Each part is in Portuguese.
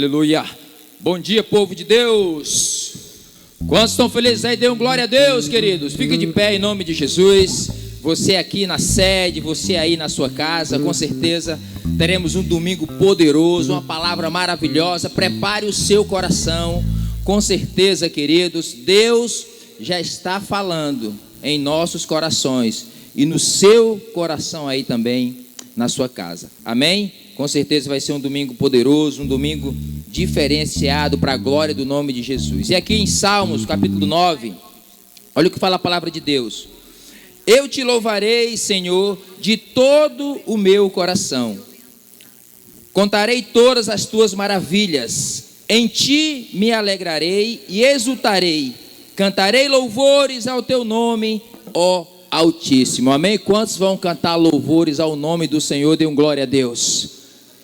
Aleluia. Bom dia, povo de Deus. Quantos estão felizes aí? Dêem glória a Deus, queridos. Fique de pé em nome de Jesus. Você aqui na sede, você aí na sua casa, com certeza teremos um domingo poderoso, uma palavra maravilhosa. Prepare o seu coração. Com certeza, queridos, Deus já está falando em nossos corações e no seu coração aí também, na sua casa. Amém? Com certeza vai ser um domingo poderoso, um domingo diferenciado para a glória do nome de Jesus. E aqui em Salmos, capítulo 9, olha o que fala a palavra de Deus. Eu te louvarei, Senhor, de todo o meu coração. Contarei todas as tuas maravilhas. Em ti me alegrarei e exultarei. Cantarei louvores ao teu nome, ó Altíssimo. Amém? Quantos vão cantar louvores ao nome do Senhor? Dê glória a Deus.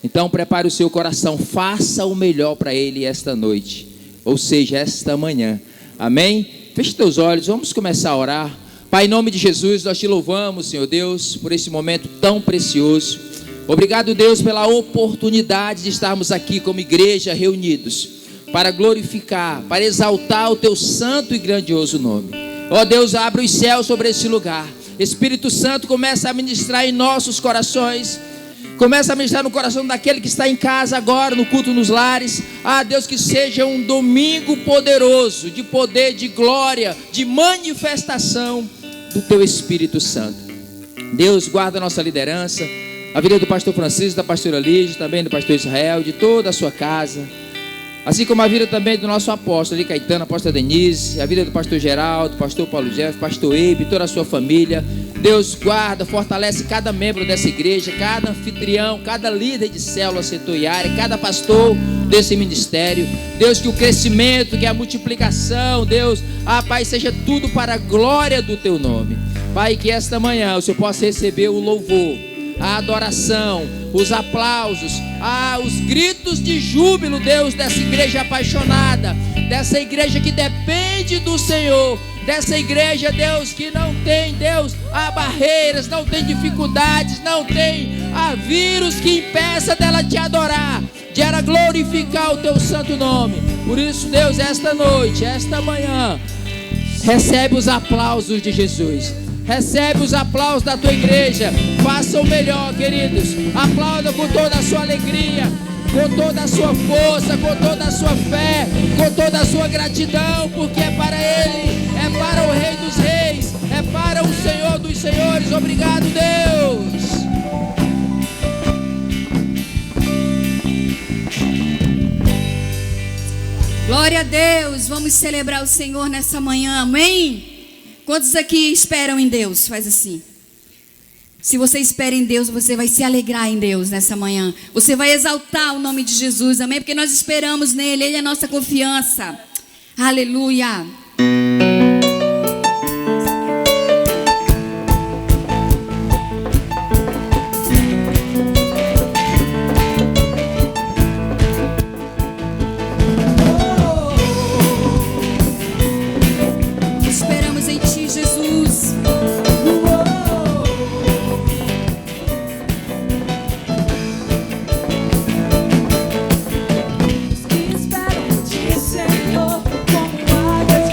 Então prepare o seu coração, faça o melhor para Ele esta noite, ou seja, esta manhã. Amém? Feche teus olhos, vamos começar a orar. Pai, em nome de Jesus, nós te louvamos, Senhor Deus, por esse momento tão precioso. Obrigado, Deus, pela oportunidade de estarmos aqui como igreja reunidos, para glorificar, para exaltar o teu santo e grandioso nome. Ó Deus, abre os céus sobre esse lugar. Espírito Santo, começa a ministrar em nossos corações. Começa a ministrar no coração daquele que está em casa agora, no culto nos lares. Deus, que seja um domingo poderoso, de poder, de glória, de manifestação do teu Espírito Santo. Deus, guarda a nossa liderança, a vida do pastor Francisco, da pastora Lígia, também do pastor Israel, de toda a sua casa. Assim como a vida também do nosso apóstolo ali, Caetano, apóstola Denise, a vida do pastor Geraldo, pastor Paulo Jeff, pastor Eibe, toda a sua família. Deus guarda, fortalece cada membro dessa igreja, cada anfitrião, cada líder de célula, setor e área, cada pastor desse ministério. Deus, que o crescimento, que a multiplicação, Deus, Pai, seja tudo para a glória do teu nome. Pai, que esta manhã o Senhor possa receber o louvor, a adoração, os aplausos, os gritos de júbilo, Deus, dessa igreja apaixonada, dessa igreja que depende do Senhor, dessa igreja, Deus, que não tem, Deus, barreiras, não tem dificuldades, não tem vírus que impeça dela te adorar, de ela glorificar o teu santo nome. Por isso, Deus, esta noite, esta manhã, recebe os aplausos de Jesus. Recebe os aplausos da tua igreja. Faça o melhor, queridos. Aplauda com toda a sua alegria, com toda a sua força, com toda a sua fé, com toda a sua gratidão, porque é para Ele, é para o Rei dos Reis, é para o Senhor dos Senhores. Obrigado, Deus. Glória a Deus. Vamos celebrar o Senhor nessa manhã, amém? Quantos aqui esperam em Deus? Faz assim. Se você espera em Deus, você vai se alegrar em Deus nessa manhã. Você vai exaltar o nome de Jesus, amém? Porque nós esperamos nele, Ele é a nossa confiança. Aleluia. Senhor, como águas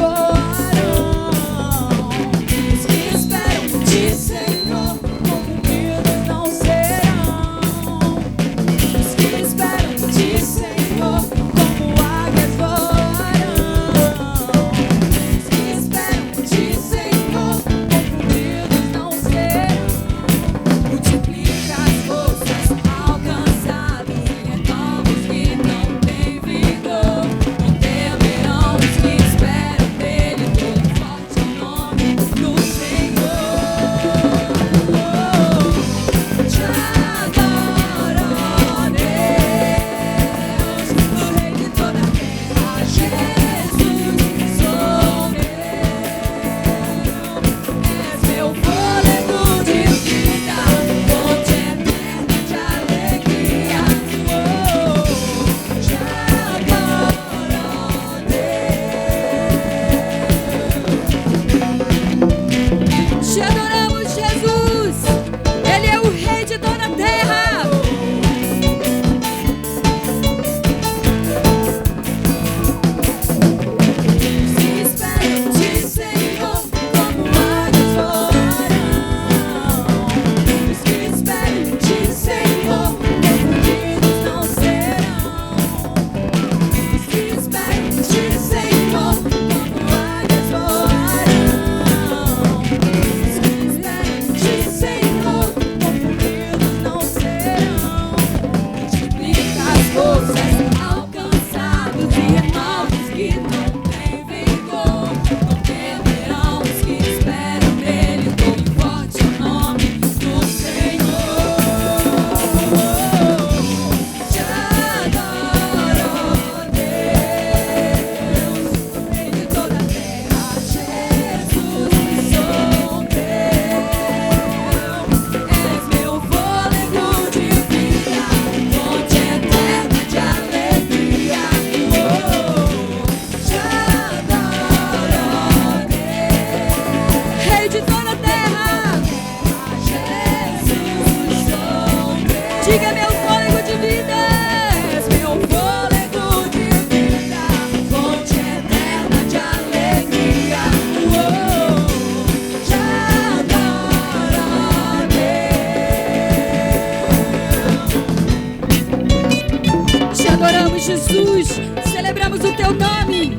Jesus, celebramos o teu nome.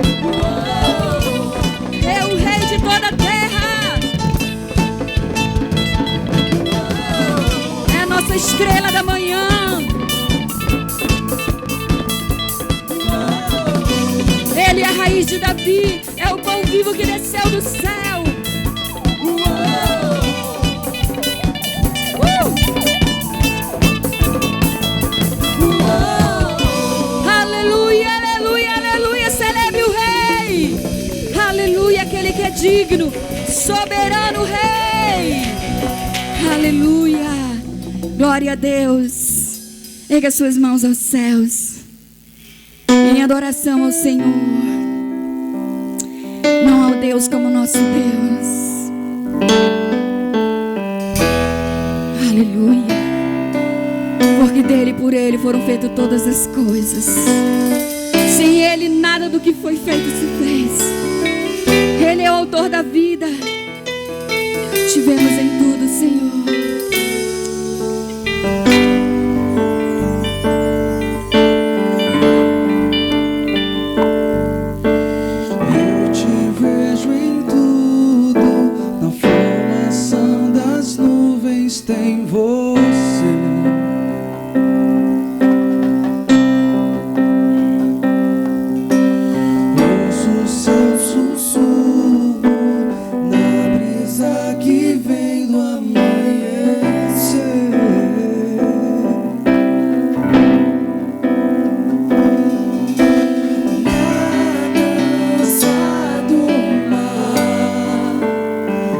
É o Rei de toda a terra. É a nossa estrela da manhã. Ele é a raiz de Davi, é o pão vivo que desceu do céu. Aleluia, aleluia, aleluia, celebre o Rei. Aleluia, aquele que é digno, soberano Rei. Aleluia, glória a Deus. Erga suas mãos aos céus, em adoração ao Senhor. Não há Deus como nosso Deus. Aleluia. Porque dele e por ele foram feitas todas as coisas. Sem ele nada do que foi feito se fez. Ele é o autor da vida. Te vemos em tudo, Senhor. Tem você, ouço seu sussurro na brisa que vem do amanhecer. Na dança do mar,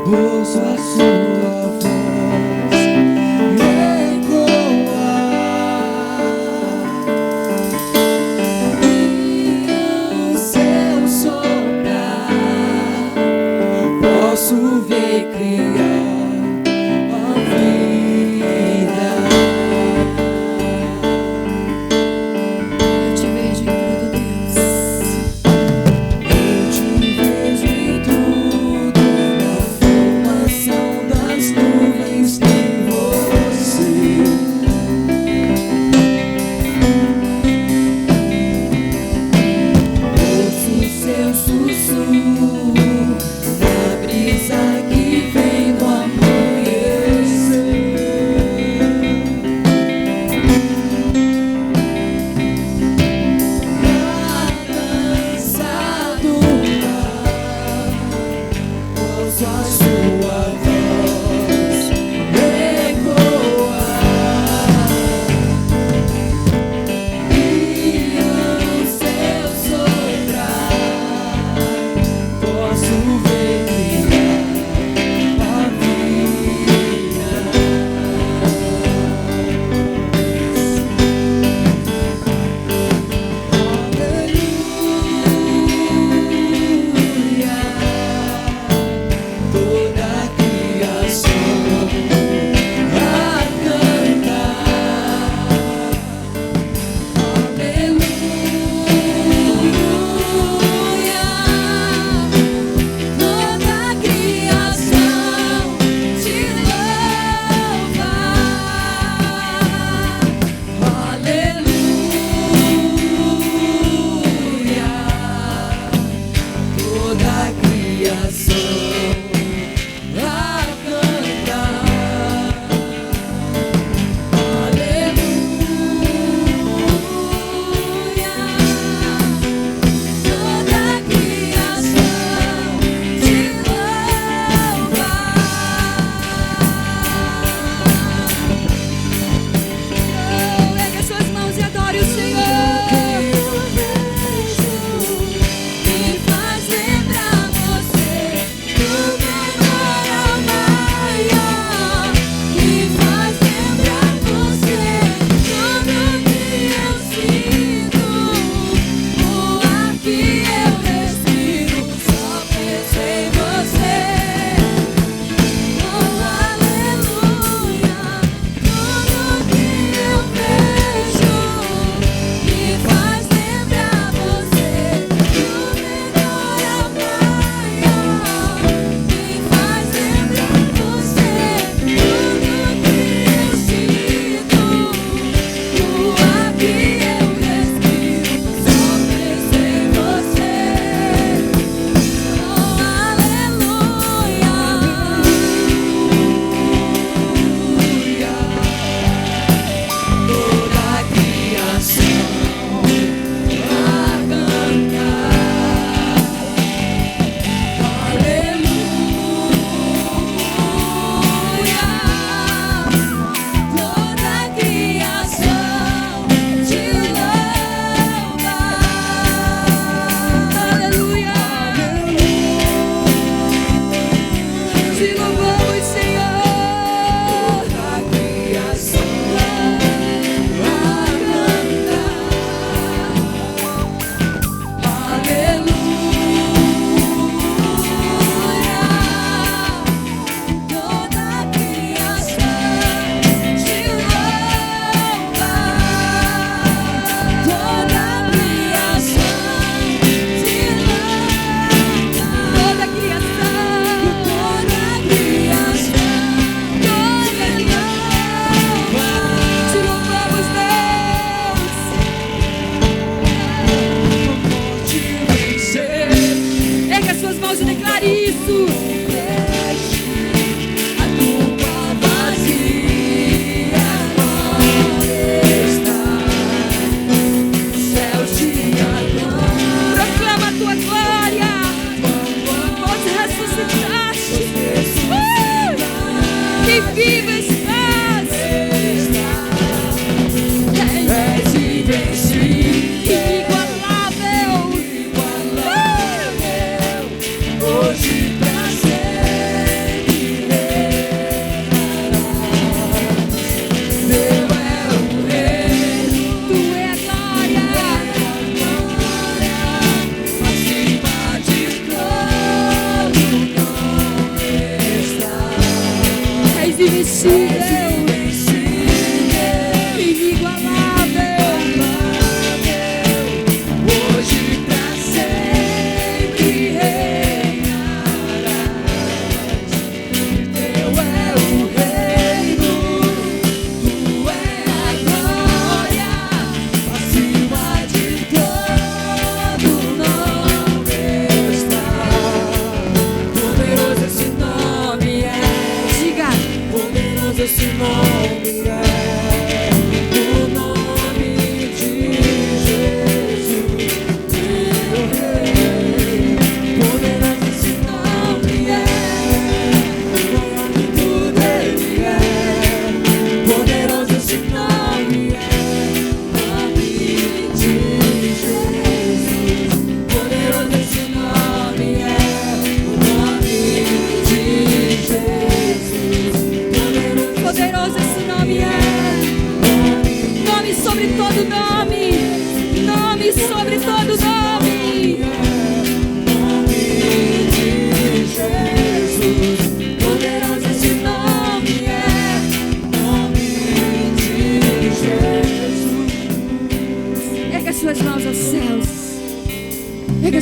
ouço a sua voz. Yeah.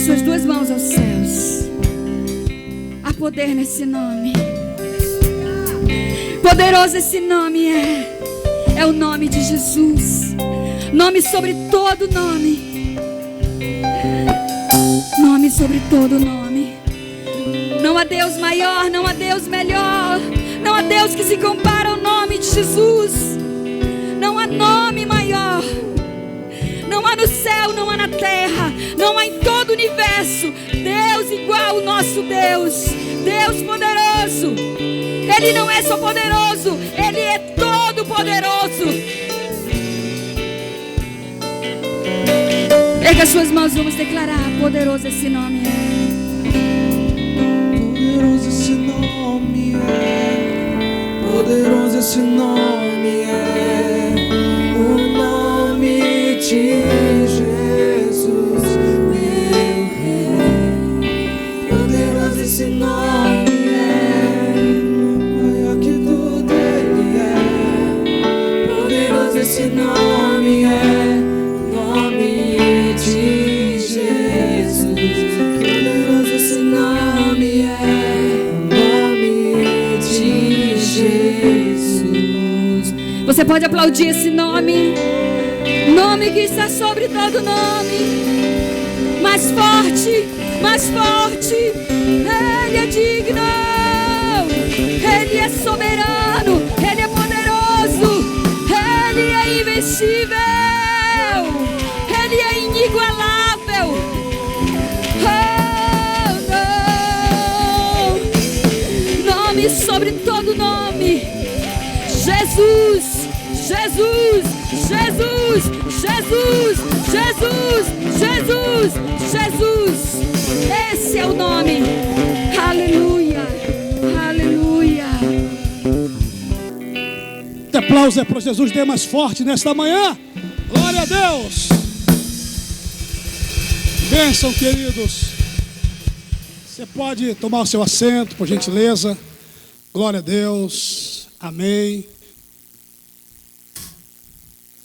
Suas duas mãos aos céus. Há poder nesse nome. Poderoso esse nome é o nome de Jesus. Nome sobre todo nome. Nome sobre todo nome. Não há Deus maior, não há Deus melhor, não há Deus que se compara ao nome de Jesus. Não há nome maior. Não há no céu, não há na terra, não há em todo o universo Deus igual ao nosso Deus. Deus poderoso. Ele não é só poderoso, Ele é todo poderoso. Erga suas mãos, vamos declarar: poderoso esse nome é. Poderoso esse nome é. Poderoso esse nome é. O nome de Jesus, meu Rei. Poderoso esse nome é. Maior que tudo Ele é. Poderoso esse nome é. Nome de Jesus. Poderoso esse nome é. Nome de Jesus. Você pode aplaudir esse nome. Nome que está sobre todo nome. Mais forte, mais forte. Ele é digno. Ele é soberano. Ele é poderoso. Ele é invencível. Ele é inigualável. Oh, não. Nome sobre todo nome. Jesus, Jesus, Jesus, Jesus, Jesus, Jesus, Jesus. Esse é o nome. Aleluia, aleluia. Que aplauso é para Jesus, dê mais forte nesta manhã. Glória a Deus. Bênção, queridos. Você pode tomar o seu assento, por gentileza. Glória a Deus. Amém.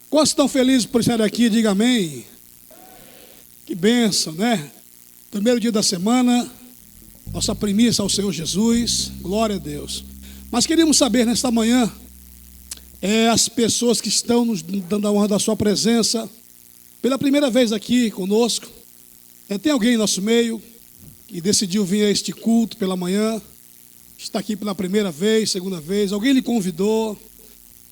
Quantos estão felizes por estar aqui? Diga amém. Que bênção, né? Primeiro dia da semana, nossa primícia ao Senhor Jesus. Glória a Deus. Mas queríamos saber nesta manhã, as pessoas que estão nos dando a honra da sua presença, pela primeira vez aqui conosco. Tem alguém em nosso meio que decidiu vir a este culto pela manhã, está aqui pela primeira vez, segunda vez, alguém lhe convidou,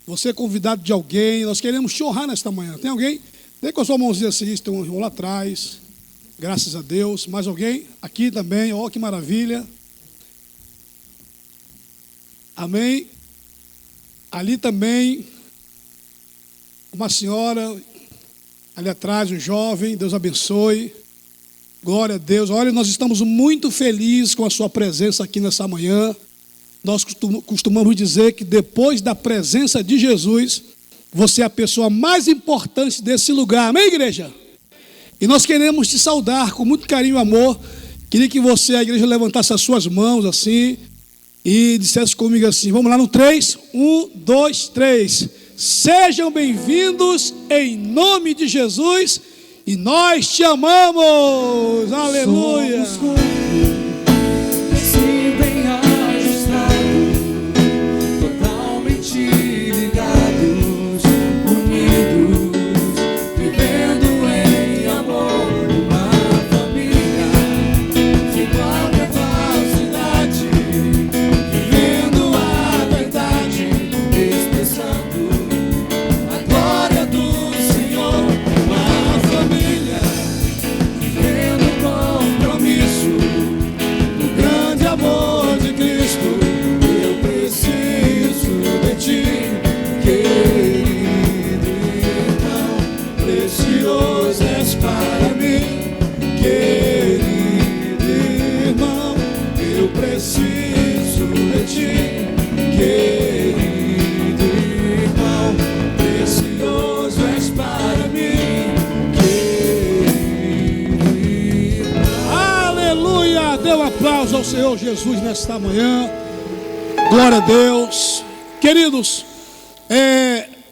você é convidado de alguém, nós queremos te honrar nesta manhã. Tem alguém? Vem com a sua mãozinha assim, estão lá atrás, graças a Deus. Mais alguém? Aqui também, ó, que maravilha. Amém. Ali também, uma senhora, ali atrás, um jovem, Deus abençoe. Glória a Deus. Olha, nós estamos muito felizes com a sua presença aqui nessa manhã. Nós costumamos dizer que depois da presença de Jesus, você é a pessoa mais importante desse lugar. Amém, igreja? E nós queremos te saudar com muito carinho e amor. Queria que você, a igreja, levantasse as suas mãos assim e dissesse comigo assim. Vamos lá no 3. 1, 2, 3. Sejam bem-vindos em nome de Jesus. E nós te amamos. Aleluia. Se bem ajustado, totalmente ligados, unidos, vivendo em amor, uma família, sem qualquer falsidade, vivendo a verdade, esperando Querido irmão, precioso és para mim. Querido irmão, eu preciso de ti. Querido irmão, precioso és para mim. Querido irmão. Aleluia! Dê um aplauso ao Senhor Jesus nesta manhã. Glória a Deus. Queridos,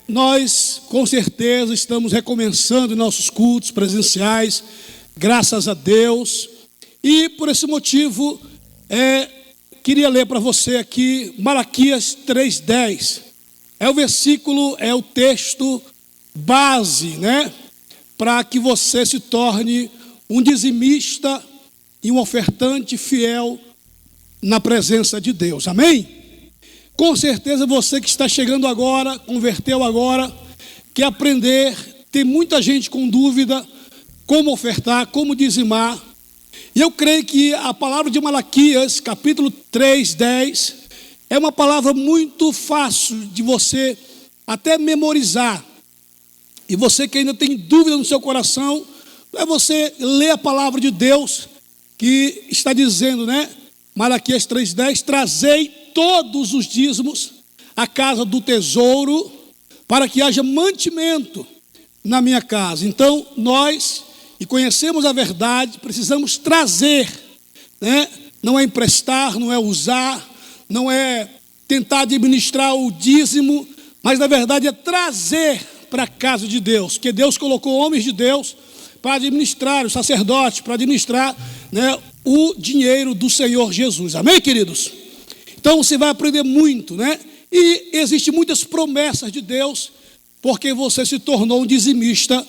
nós com certeza estamos recomeçando nossos cultos presenciais, graças a Deus. E por esse motivo, queria ler para você aqui Malaquias 3:10. É o versículo, é o texto base, né? Para que você se torne um dizimista e um ofertante fiel na presença de Deus. Amém? Com certeza você que está chegando agora, converteu agora, quer aprender. Tem muita gente com dúvida como ofertar, como dizimar. E eu creio que a palavra de Malaquias, capítulo 3:10, é uma palavra muito fácil de você até memorizar. E você que ainda tem dúvida no seu coração, é você ler a palavra de Deus que está dizendo, né? Malaquias 3:10, trazei todos os dízimos à casa do tesouro, para que haja mantimento na minha casa. Então, nós, que conhecemos a verdade, precisamos trazer, né? Não é emprestar, não é usar, não é tentar administrar o dízimo, mas na verdade é trazer para a casa de Deus, que Deus colocou homens de Deus para administrar, os sacerdotes, para administrar, né, o dinheiro do Senhor Jesus. Amém, queridos? Então você vai aprender muito, né? E existem muitas promessas de Deus, porque você se tornou um dizimista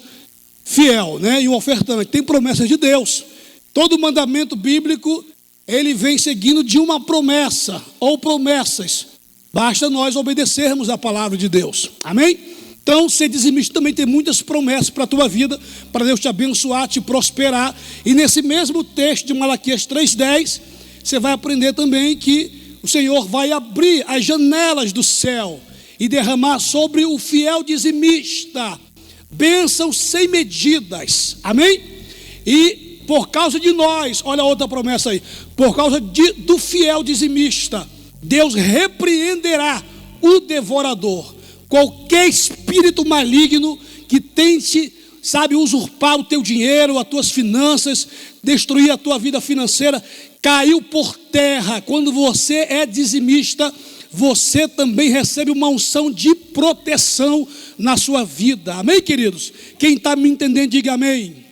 fiel, né? E um ofertante. Tem promessas de Deus. Todo mandamento bíblico, ele vem seguindo de uma promessa, ou promessas. Basta nós obedecermos a palavra de Deus. Amém? Então, ser dizimista também tem muitas promessas para a tua vida, para Deus te abençoar, te prosperar. E nesse mesmo texto de Malaquias 3:10, você vai aprender também que o Senhor vai abrir as janelas do céu e derramar sobre o fiel dizimista bênçãos sem medidas. Amém? E por causa de nós, olha a outra promessa aí, por causa do fiel dizimista, Deus repreenderá o devorador. Qualquer espírito maligno que tente, usurpar o teu dinheiro, as tuas finanças, destruir a tua vida financeira, caiu por terra. Quando você é dizimista, você também recebe uma unção de proteção na sua vida. Amém, queridos? Quem está me entendendo, diga amém.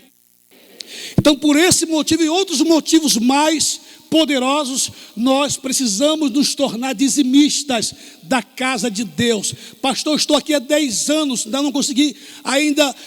Então, por esse motivo e outros motivos mais poderosos, nós precisamos nos tornar dizimistas da casa de Deus. Pastor, estou aqui há 10 anos, ainda não consegui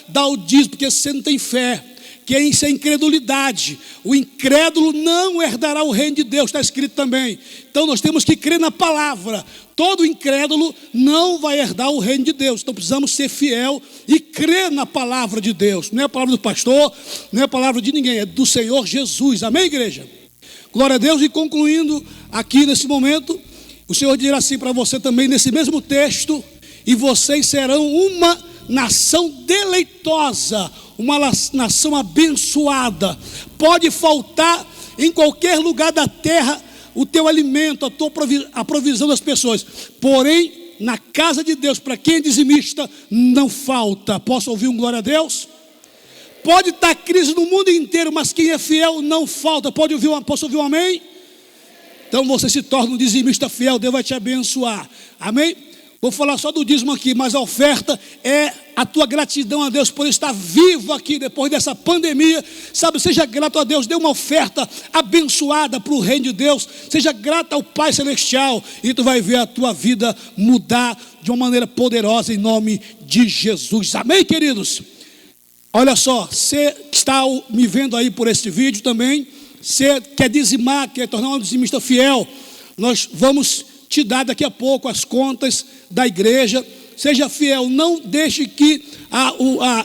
dar o dízimo, porque você não tem fé, que isso é incredulidade. O incrédulo não herdará o reino de Deus, está escrito também. Então nós temos que crer na palavra. Todo incrédulo não vai herdar o reino de Deus. Então precisamos ser fiel e crer na palavra de Deus. Não é a palavra do pastor, não é a palavra de ninguém, é do Senhor Jesus. Amém, igreja? Glória a Deus. E concluindo aqui nesse momento, o Senhor dirá assim para você também nesse mesmo texto: e vocês serão uma nação deleitosa, uma nação abençoada. Pode faltar em qualquer lugar da terra o teu alimento, a provisão das pessoas, porém na casa de Deus, para quem é dizimista, não falta. Posso ouvir um glória a Deus? Pode estar crise no mundo inteiro, mas quem é fiel não falta. Posso ouvir um amém? Então você se torna um dizimista fiel, Deus vai te abençoar. Amém? Vou falar só do dízimo aqui, mas a oferta é a tua gratidão a Deus por estar vivo aqui depois dessa pandemia. Seja grato a Deus, dê uma oferta abençoada para o reino de Deus. Seja grato ao Pai Celestial e tu vai ver a tua vida mudar de uma maneira poderosa em nome de Jesus. Amém, queridos? Olha só, você que está me vendo aí por este vídeo também, você quer dizimar, quer tornar um dizimista fiel, nós vamos te dar daqui a pouco as contas da igreja. Seja fiel, não deixe que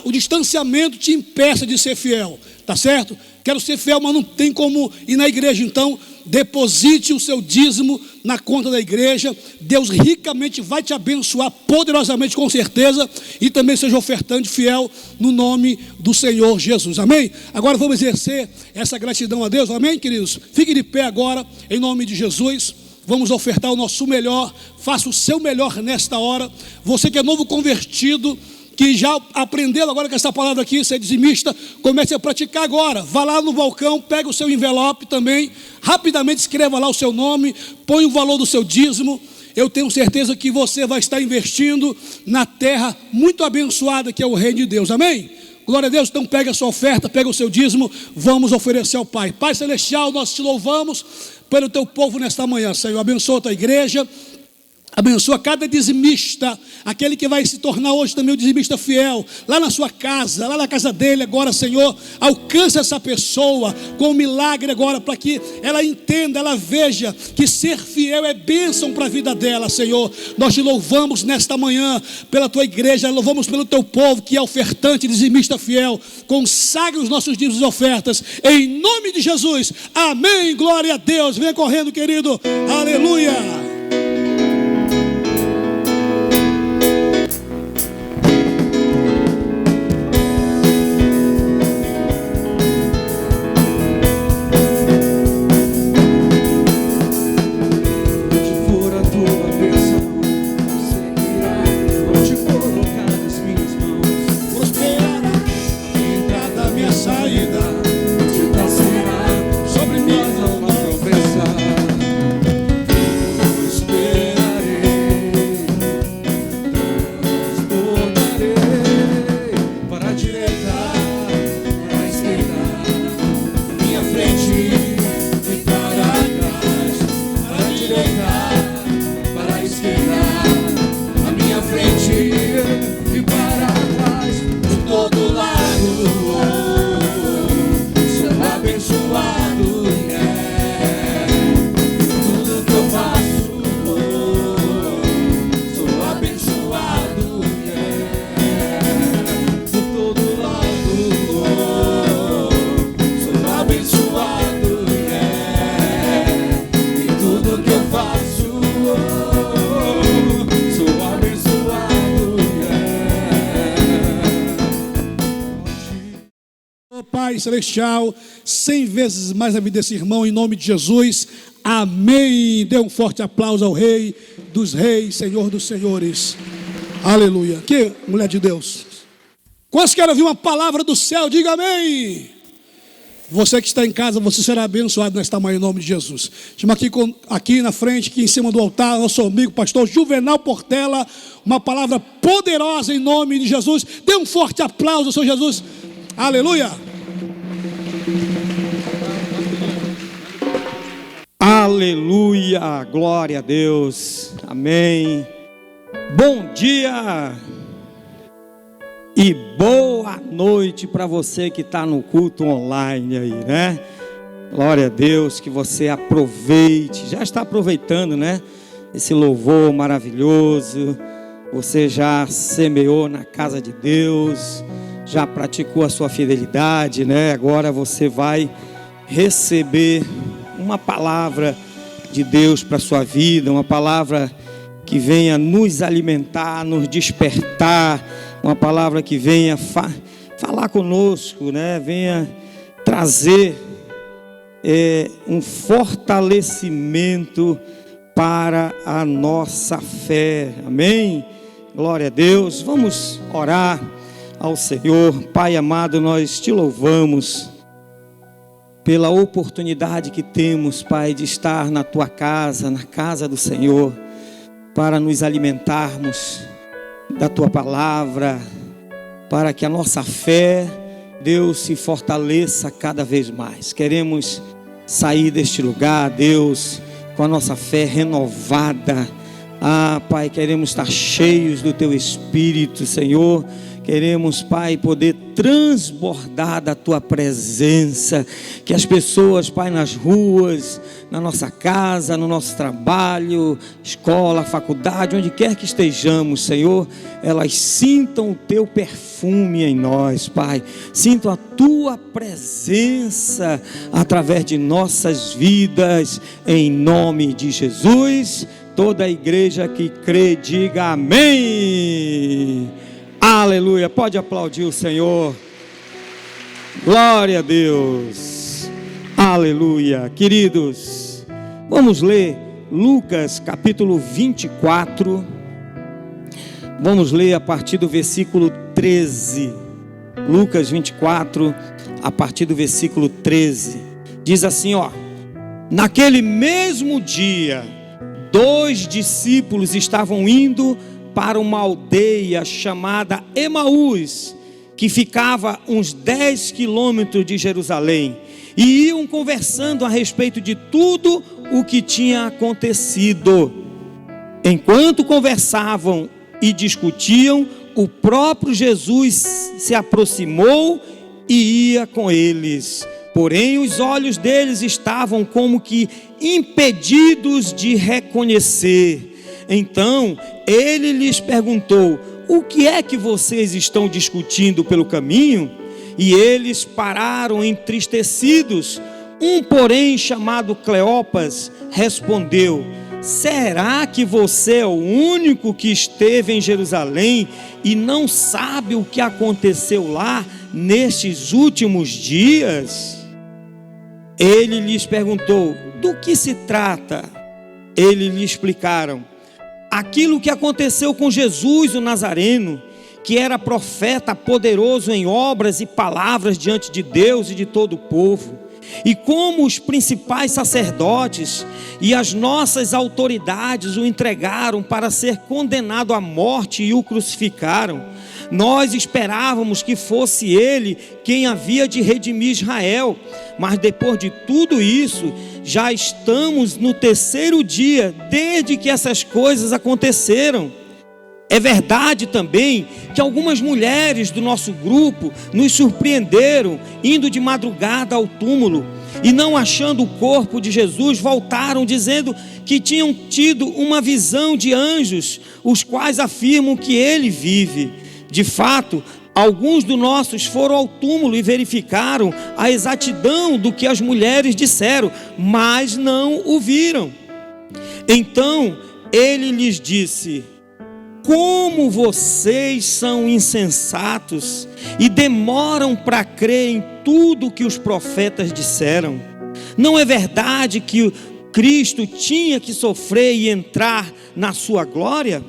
o distanciamento te impeça de ser fiel, tá certo? Quero ser fiel, mas não tem como ir na igreja, então deposite o seu dízimo na conta da igreja. Deus ricamente vai te abençoar, poderosamente, com certeza. E também seja ofertante fiel no nome do Senhor Jesus, amém? Agora vamos exercer essa gratidão a Deus, amém, queridos? Fique de pé agora, em nome de Jesus. Vamos ofertar o nosso melhor. Faça o seu melhor nesta hora. Você que é novo convertido, que já aprendeu agora com essa palavra aqui, ser dizimista, comece a praticar agora. Vá lá no balcão, pega o seu envelope também, rapidamente escreva lá o seu nome, põe o valor do seu dízimo. Eu tenho certeza que você vai estar investindo na terra muito abençoada que é o reino de Deus, amém? Glória a Deus. Então pega a sua oferta, pega o seu dízimo, vamos oferecer ao Pai. Pai Celestial, nós te louvamos pelo teu povo nesta manhã, Senhor. Abençoa a tua igreja, abençoa cada dizimista, aquele que vai se tornar hoje também o dizimista fiel, lá na sua casa, lá na casa dele agora, Senhor. Alcança essa pessoa com um milagre agora, para que ela entenda, ela veja que ser fiel é bênção para a vida dela, Senhor. Nós te louvamos nesta manhã pela tua igreja, louvamos pelo teu povo que é ofertante, dizimista fiel. Consagre os nossos dízimos e ofertas, em nome de Jesus, amém, glória a Deus. Venha correndo, querido, aleluia. Pai Celestial, 100 vezes mais a vida desse irmão, em nome de Jesus, amém. Dê um forte aplauso ao Rei dos Reis, Senhor dos Senhores, aleluia. Que mulher de Deus, quantos querem ouvir uma palavra do céu? Diga amém. Você que está em casa, você será abençoado nesta manhã, em nome de Jesus. Chama aqui na frente, aqui em cima do altar, nosso amigo pastor Juvenal Portela, uma palavra poderosa em nome de Jesus. Dê um forte aplauso ao Senhor Jesus, aleluia. Aleluia, glória a Deus, amém. Bom dia e boa noite para você que está no culto online aí, né? Glória a Deus, que você aproveite, já está aproveitando, né? Esse louvor maravilhoso, você já semeou na casa de Deus, já praticou a sua fidelidade, né? Agora você vai receber uma palavra de Deus para a sua vida, uma palavra que venha nos alimentar, nos despertar, uma palavra que venha falar conosco, né? Venha trazer um fortalecimento para a nossa fé, amém? Glória a Deus. Vamos orar ao Senhor. Pai amado, nós te louvamos pela oportunidade que temos, Pai, de estar na tua casa, na casa do Senhor, para nos alimentarmos da tua palavra, para que a nossa fé, Deus, se fortaleça cada vez mais. Queremos sair deste lugar, Deus, com a nossa fé renovada. Pai, queremos estar cheios do teu Espírito, Senhor. queremos, Pai, poder transbordar da Tua presença, que as pessoas, Pai, nas ruas, na nossa casa, no nosso trabalho, escola, faculdade, onde quer que estejamos, Senhor, elas sintam o Teu perfume em nós, Pai, sintam a Tua presença através de nossas vidas, em nome de Jesus. Toda a igreja que crê, diga amém. Aleluia, pode aplaudir o Senhor. Glória a Deus. Aleluia. Queridos, vamos ler Lucas capítulo 24. Vamos ler a partir do versículo 13. Lucas 24, a partir do versículo 13. Diz assim, ó: naquele mesmo dia, 2 discípulos estavam indo para uma aldeia chamada Emaús, que ficava uns 10 quilômetros de Jerusalém, e iam conversando a respeito de tudo o que tinha acontecido. Enquanto conversavam e discutiam, o próprio Jesus se aproximou e ia com eles. Porém, os olhos deles estavam como que impedidos de reconhecer. Então, ele lhes perguntou: o que é que vocês estão discutindo pelo caminho? E eles pararam entristecidos. Um, porém, chamado Cleopas, respondeu: será que você é o único que esteve em Jerusalém e não sabe o que aconteceu lá nestes últimos dias? Ele lhes perguntou: do que se trata? Eles lhe explicaram: aquilo que aconteceu com Jesus o Nazareno, que era profeta poderoso em obras e palavras diante de Deus e de todo o povo. E como os principais sacerdotes e as nossas autoridades o entregaram para ser condenado à morte e o crucificaram, nós esperávamos que fosse ele quem havia de redimir Israel. Mas depois de tudo isso, já estamos no 3º dia desde que essas coisas aconteceram. É verdade também que algumas mulheres do nosso grupo nos surpreenderam indo de madrugada ao túmulo e, não achando o corpo de Jesus, voltaram dizendo que tinham tido uma visão de anjos, os quais afirmam que ele vive. De fato, alguns dos nossos foram ao túmulo e verificaram a exatidão do que as mulheres disseram, mas não o viram. Então ele lhes disse: como vocês são insensatos e demoram para crer em tudo que os profetas disseram. Não é verdade que o Cristo tinha que sofrer e entrar na sua glória?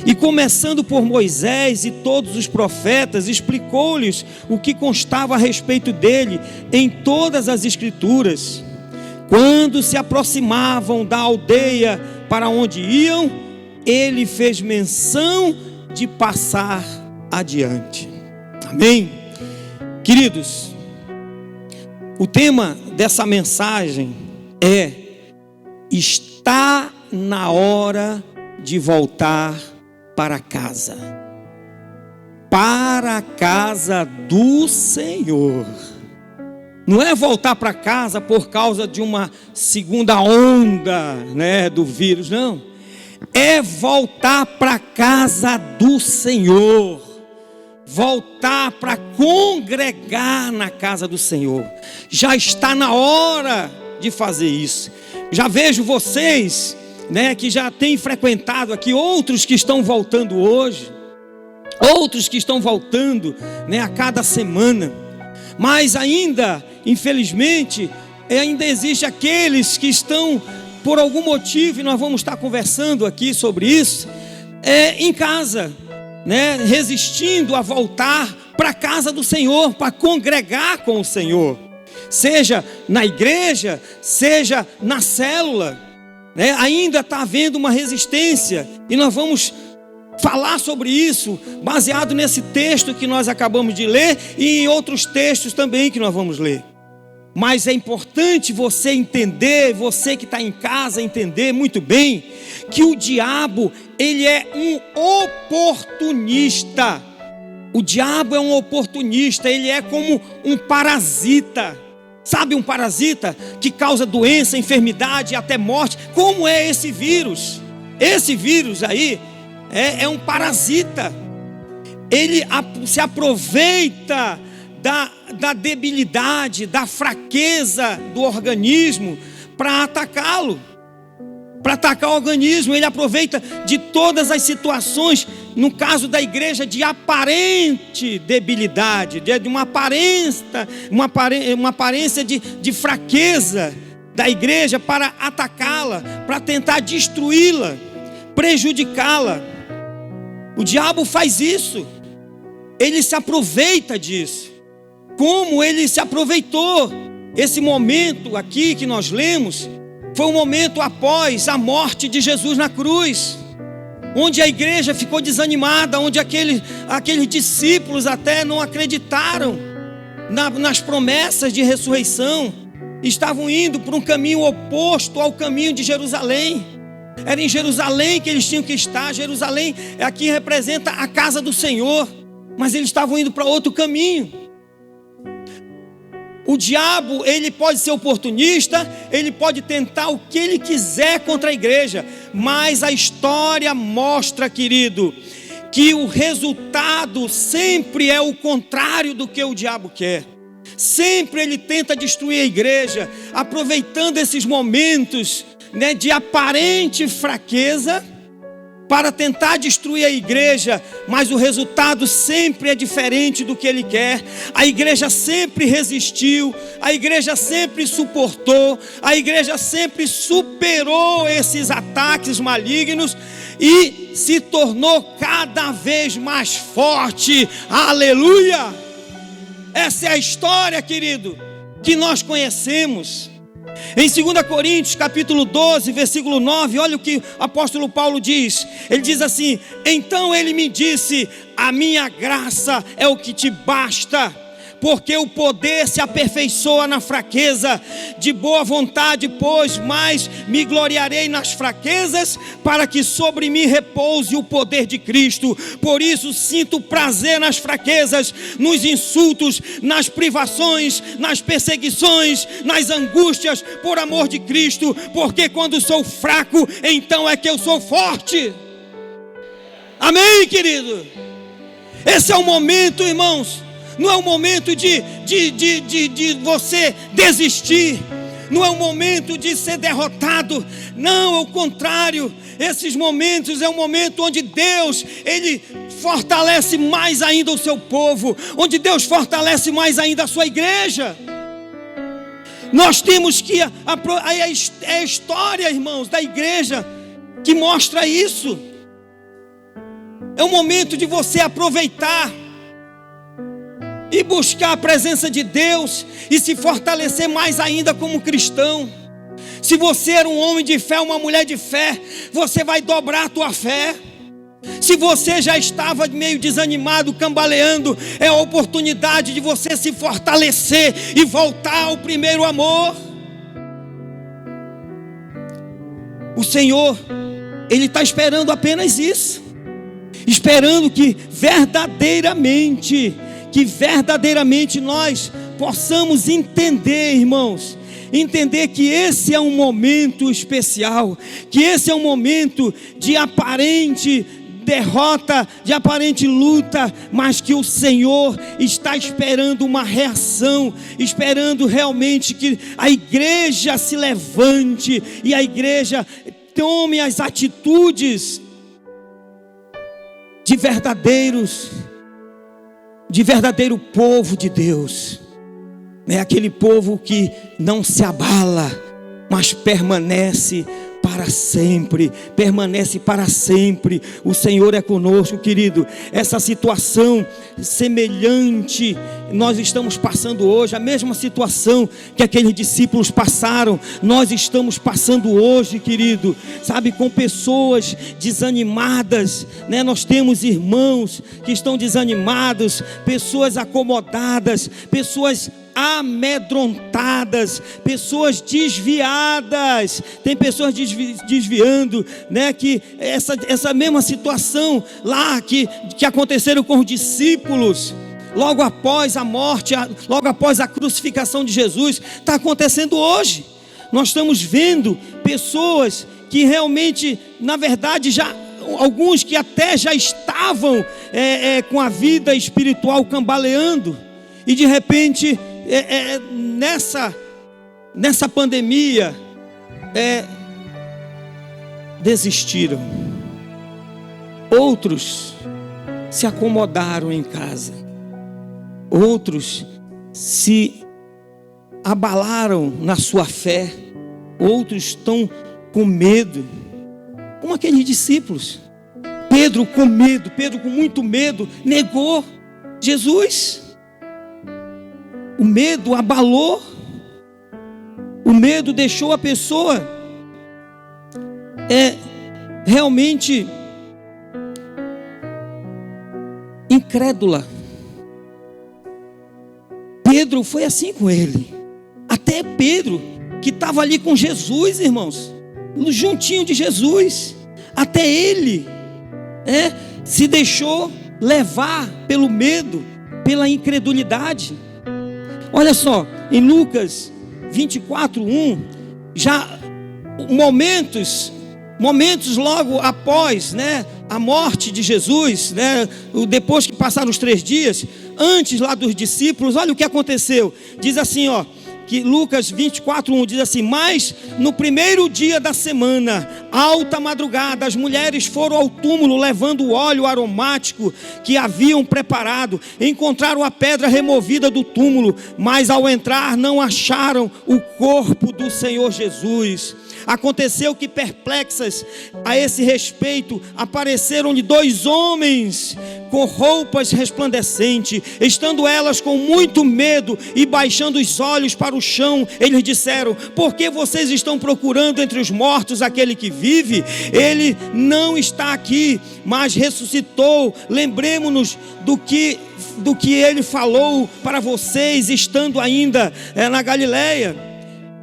E começando por Moisés e todos os profetas, explicou-lhes o que constava a respeito dele em todas as escrituras. Quando se aproximavam da aldeia para onde iam, ele fez menção de passar adiante. Amém? Queridos, o tema dessa mensagem é: está na hora de voltar para casa. Para a casa do Senhor. Não é voltar para casa por causa de uma segunda onda, do vírus, não. É voltar para a casa do Senhor, voltar para congregar na casa do Senhor. Já está na hora de fazer isso. Já vejo vocês, que já têm frequentado aqui, outros que estão voltando hoje, outros que estão voltando, a cada semana. Mas ainda, infelizmente, ainda existe aqueles que estão, por algum motivo, e nós vamos estar conversando aqui sobre isso, em casa, resistindo a voltar para a casa do Senhor, para congregar com o Senhor, seja na igreja, seja na célula, ainda está havendo uma resistência, e nós vamos falar sobre isso, baseado nesse texto que nós acabamos de ler, e em outros textos também que nós vamos ler. Mas é importante você entender, você que está em casa, entender muito bem, que o diabo, ele é um oportunista. O diabo é um oportunista, ele é como um parasita. Sabe um parasita que causa doença, enfermidade e até morte? Como é esse vírus? Esse vírus aí é um parasita. Ele se aproveita da debilidade, da fraqueza do organismo para atacá-lo, para atacar o organismo. Ele aproveita de todas as situações, no caso da igreja, de aparente debilidade, de uma aparência de fraqueza da igreja, para atacá-la, para tentar destruí-la, prejudicá-la. O diabo faz isso, ele se aproveita disso. Como ele se aproveitou? Esse momento aqui que nós lemos foi um momento após a morte de Jesus na cruz, onde a igreja ficou desanimada, onde aqueles discípulos até não acreditaram nas promessas de ressurreição, estavam indo por um caminho oposto ao caminho de Jerusalém. Era em Jerusalém que eles tinham que estar. Jerusalém aqui representa a casa do Senhor, mas eles estavam indo para outro caminho. O diabo, ele pode ser oportunista, ele pode tentar o que ele quiser contra a igreja, mas a história mostra, querido, que o resultado sempre é o contrário do que o diabo quer. Sempre ele tenta destruir a igreja, aproveitando esses momentos, né, de aparente fraqueza, para tentar destruir a igreja, mas o resultado sempre é diferente do que ele quer. A igreja sempre resistiu, a igreja sempre suportou, a igreja sempre superou esses ataques malignos e se tornou cada vez mais forte. Aleluia! Essa é a história, querido, que nós conhecemos. Em 2 Coríntios capítulo 12, versículo 9, olha o que o apóstolo Paulo diz. Ele diz assim: então ele me disse, a minha graça é o que te basta, porque o poder se aperfeiçoa na fraqueza. De boa vontade, pois, mais me gloriarei nas fraquezas, para que sobre mim repouse o poder de Cristo. Por isso sinto prazer nas fraquezas, nos insultos, nas privações, nas perseguições, nas angústias, por amor de Cristo, porque quando sou fraco, então é que eu sou forte. Amém, querido? Esse é o momento, irmãos. Não é o momento de você desistir. Não é o momento de ser derrotado. Não, ao contrário. Esses momentos é um momento onde Deus, Ele fortalece mais ainda o seu povo. Onde Deus fortalece mais ainda a sua igreja. Nós temos que... É a história, irmãos, da igreja que mostra isso. É o momento de você aproveitar e buscar a presença de Deus e se fortalecer mais ainda como cristão. Se você era um homem de fé, uma mulher de fé, você vai dobrar a tua fé. Se você já estava meio desanimado, cambaleando, é a oportunidade de você se fortalecer e voltar ao primeiro amor. O Senhor, Ele está esperando apenas isso. Esperando que verdadeiramente nós possamos entender, irmãos, entender que esse é um momento especial, que esse é um momento de aparente derrota, de aparente luta, mas que o Senhor está esperando uma reação, esperando realmente que a igreja se levante e a igreja tome as atitudes de verdadeiro povo de Deus. É aquele povo que não se abala, mas permanece para sempre, permanece para sempre. O Senhor é conosco, querido. Essa situação semelhante nós estamos passando hoje, a mesma situação que aqueles discípulos passaram, nós estamos passando hoje, querido, sabe, com pessoas desanimadas, né? Nós temos irmãos que estão desanimados, pessoas acomodadas, pessoas amedrontadas, pessoas desviadas. Tem pessoas desviando, né? Que essa mesma situação lá que aconteceram com os discípulos, logo após a morte, logo após a crucificação de Jesus, está acontecendo hoje. Nós estamos vendo pessoas que realmente, na verdade, alguns que até já estavam com a vida espiritual cambaleando, e de repente, nessa pandemia, desistiram. Outros se acomodaram em casa, outros se abalaram na sua fé, outros estão com medo, como aqueles discípulos. Pedro com medo, Pedro com muito medo, negou Jesus. O medo abalou, o medo deixou a pessoa realmente incrédula. Pedro foi assim com ele. Até Pedro, que estava ali com Jesus, irmãos, juntinho de Jesus, até ele se deixou levar pelo medo, pela incredulidade. Olha só, em Lucas 24:1, já momentos logo após, a morte de Jesus, depois que passaram os 3 dias, antes lá dos discípulos, olha o que aconteceu. Diz assim, que Lucas 24:1 diz assim: mas no primeiro dia da semana, alta madrugada, as mulheres foram ao túmulo levando o óleo aromático que haviam preparado. Encontraram a pedra removida do túmulo, mas ao entrar não acharam o corpo do Senhor Jesus. Aconteceu que, perplexas a esse respeito, apareceram-lhe 2 homens com roupas resplandecentes. Estando elas com muito medo e baixando os olhos para o chão, eles disseram: por que vocês estão procurando entre os mortos aquele que vive? Ele não está aqui, mas ressuscitou. Lembremos-nos do que ele falou para vocês, estando ainda na Galileia.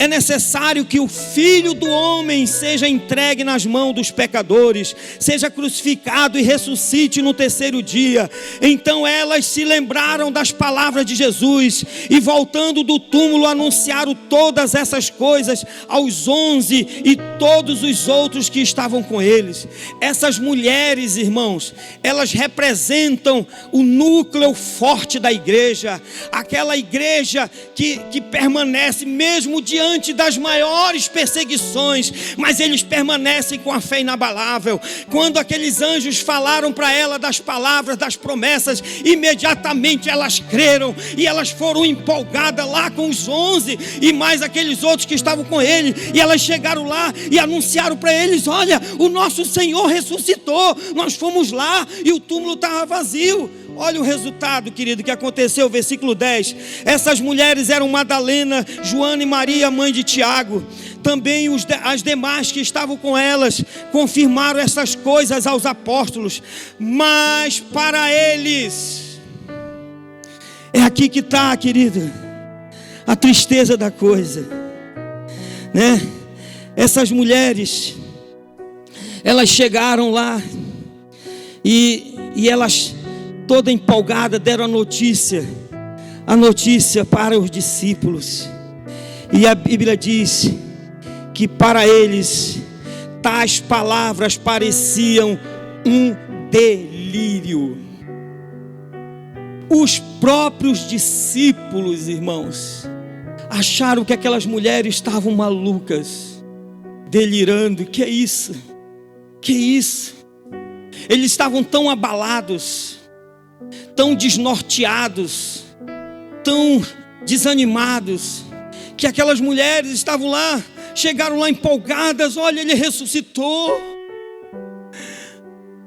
É necessário que o Filho do Homem seja entregue nas mãos dos pecadores, seja crucificado e ressuscite no 3º dia. Então elas se lembraram das palavras de Jesus e, voltando do túmulo, anunciaram todas essas coisas aos 11 e todos os outros que estavam com eles. Essas mulheres, irmãos, elas representam o núcleo forte da igreja, aquela igreja que permanece mesmo diante das maiores perseguições, mas eles permanecem com a fé inabalável. Quando aqueles anjos falaram para ela das palavras, das promessas, imediatamente elas creram e elas foram empolgadas lá com os 11 e mais aqueles outros que estavam com ele, e elas chegaram lá e anunciaram para eles: olha, o nosso Senhor ressuscitou. Nós fomos lá e o túmulo estava vazio. Olha o resultado, querido, que aconteceu, versículo 10. Essas mulheres eram Madalena, Joana e Maria, mãe de Tiago. Também as demais que estavam com elas confirmaram essas coisas aos apóstolos. Mas para eles, é aqui que está, querido, a tristeza da coisa, Essas mulheres, elas chegaram lá e elas, toda empolgada, deram a notícia para os discípulos. E a Bíblia diz que para eles tais palavras pareciam um delírio. Os próprios discípulos, irmãos, acharam que aquelas mulheres estavam malucas, delirando. Que é isso? Que isso? Eles estavam tão abalados, tão desnorteados, tão desanimados, que aquelas mulheres estavam lá, chegaram lá empolgadas: olha, ele ressuscitou.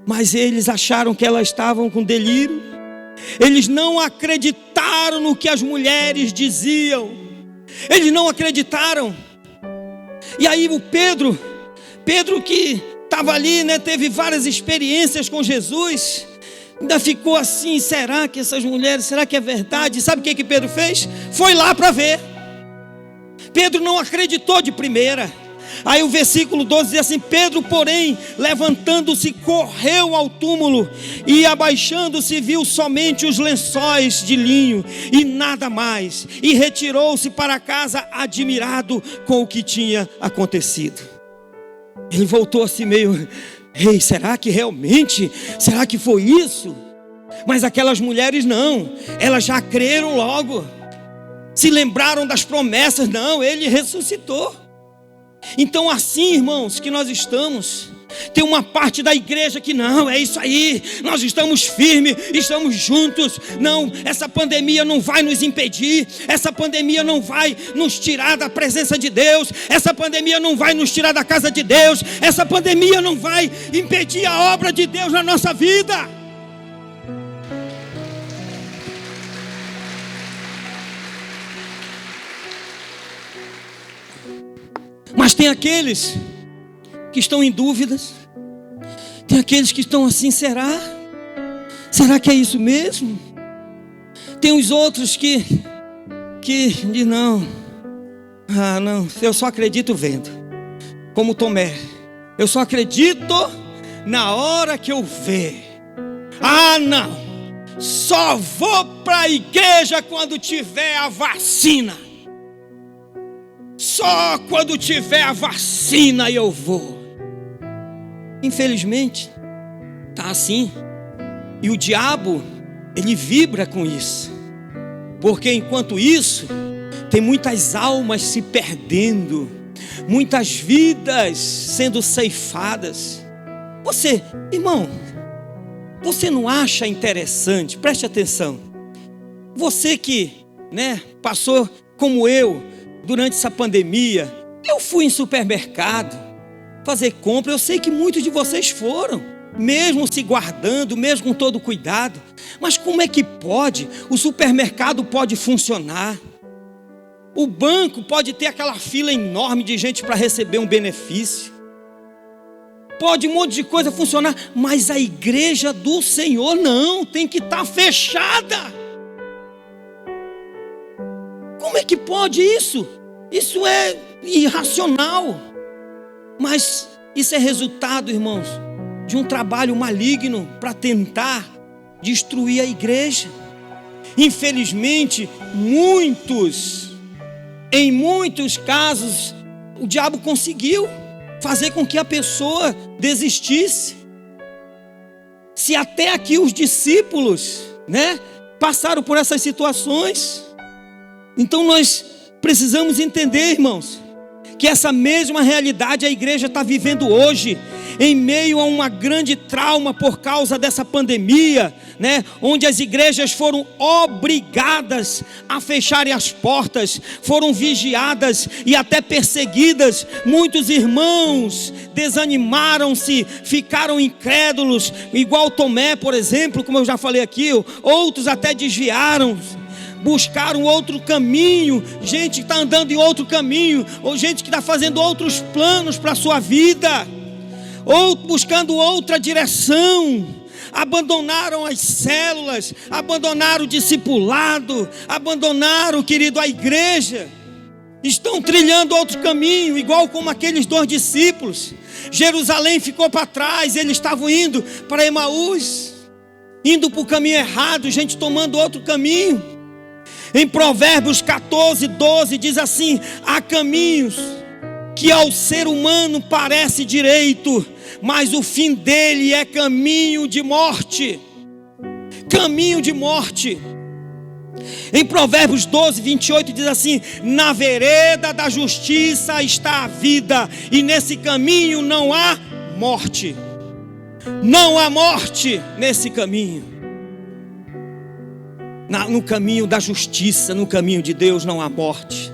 Mas eles acharam que elas estavam com delírio. Eles não acreditaram no que as mulheres diziam. Eles não acreditaram. E aí o Pedro que estava ali, teve várias experiências com Jesus, Ainda ficou assim, será que essas mulheres, será que é verdade? Sabe o que Pedro fez? Foi lá para ver. Pedro não acreditou de primeira. Aí o versículo 12 diz assim: Pedro, porém, levantando-se, correu ao túmulo e abaixando-se, viu somente os lençóis de linho e nada mais, e retirou-se para casa admirado com o que tinha acontecido. Ele voltou assim meio: ei, será que realmente? Será que foi isso? Mas aquelas mulheres não, elas já creram logo, se lembraram das promessas. Não, ele ressuscitou. Então assim, irmãos, que nós estamos, tem uma parte da igreja que não, é isso aí, nós estamos firmes, estamos juntos. Não, essa pandemia não vai nos impedir, essa pandemia não vai nos tirar da presença de Deus, essa pandemia não vai nos tirar da casa de Deus, essa pandemia não vai impedir a obra de Deus na nossa vida. Mas tem aqueles que estão em dúvidas, tem aqueles que estão assim: será? Será que é isso mesmo? Tem os outros que dizem: não, não, eu só acredito vendo, como Tomé, eu só acredito na hora que eu ver. Não, só vou para a igreja quando tiver a vacina. Só quando tiver a vacina eu vou. Infelizmente, tá assim. E o diabo, ele vibra com isso. Porque enquanto isso, tem muitas almas se perdendo, muitas vidas sendo ceifadas. Você, irmão, você não acha interessante? Preste atenção. Você que, passou como eu, durante essa pandemia, eu fui em supermercado fazer compra. Eu sei que muitos de vocês foram, mesmo se guardando, mesmo com todo cuidado. Mas como é que pode? O supermercado pode funcionar, o banco pode ter aquela fila enorme de gente para receber um benefício, pode um monte de coisa funcionar, mas a igreja do Senhor não, tem que estar fechada. Como é que pode isso? Isso é irracional. Mas isso é resultado, irmãos, de um trabalho maligno para tentar destruir a igreja. Infelizmente, em muitos casos, o diabo conseguiu fazer com que a pessoa desistisse. Se até aqui os discípulos, passaram por essas situações, então nós precisamos entender, irmãos, que essa mesma realidade a igreja está vivendo hoje, em meio a uma grande trauma por causa dessa pandemia, onde as igrejas foram obrigadas a fecharem as portas, foram vigiadas e até perseguidas. Muitos irmãos desanimaram-se, ficaram incrédulos, igual Tomé, por exemplo, como eu já falei aqui. Outros até desviaram-se, buscaram outro caminho, gente que está andando em outro caminho, ou gente que está fazendo outros planos para a sua vida, ou buscando outra direção. Abandonaram as células, abandonaram o discipulado, abandonaram, querido, a igreja. Estão trilhando outro caminho, igual como aqueles 2 discípulos. Jerusalém ficou para trás, eles estavam indo para Emaús, indo para o caminho errado, gente tomando outro caminho. Em Provérbios 14:12 diz assim: há caminhos que ao ser humano parece direito, mas o fim dele é caminho de morte. Caminho de morte. Em Provérbios 12:28 diz assim: na vereda da justiça está a vida, e nesse caminho não há morte. Não há morte nesse caminho. No caminho da justiça, no caminho de Deus não há morte.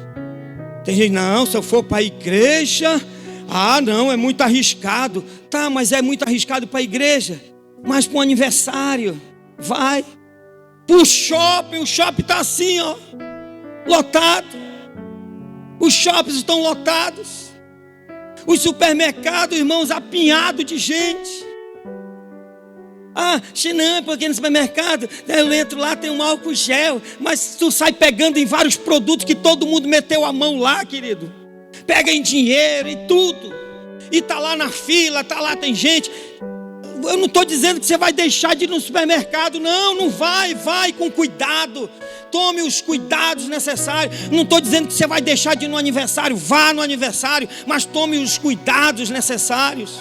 Tem gente: não, se eu for para a igreja, não, é muito arriscado. Tá, mas é muito arriscado para a igreja, mas para um aniversário, vai. Para o shopping está assim, lotado. Os shoppings estão lotados. Os supermercados, irmãos, apinhados de gente. Não, porque no supermercado eu entro lá, tem um álcool gel, mas tu sai pegando em vários produtos que todo mundo meteu a mão lá, querido. Pega em dinheiro e tudo. E tá lá na fila, tá lá, tem gente. Eu não estou dizendo que você vai deixar de ir no supermercado. Não vai com cuidado. Tome os cuidados necessários. Não estou dizendo que você vai deixar de ir no aniversário. Vá no aniversário, mas tome os cuidados necessários.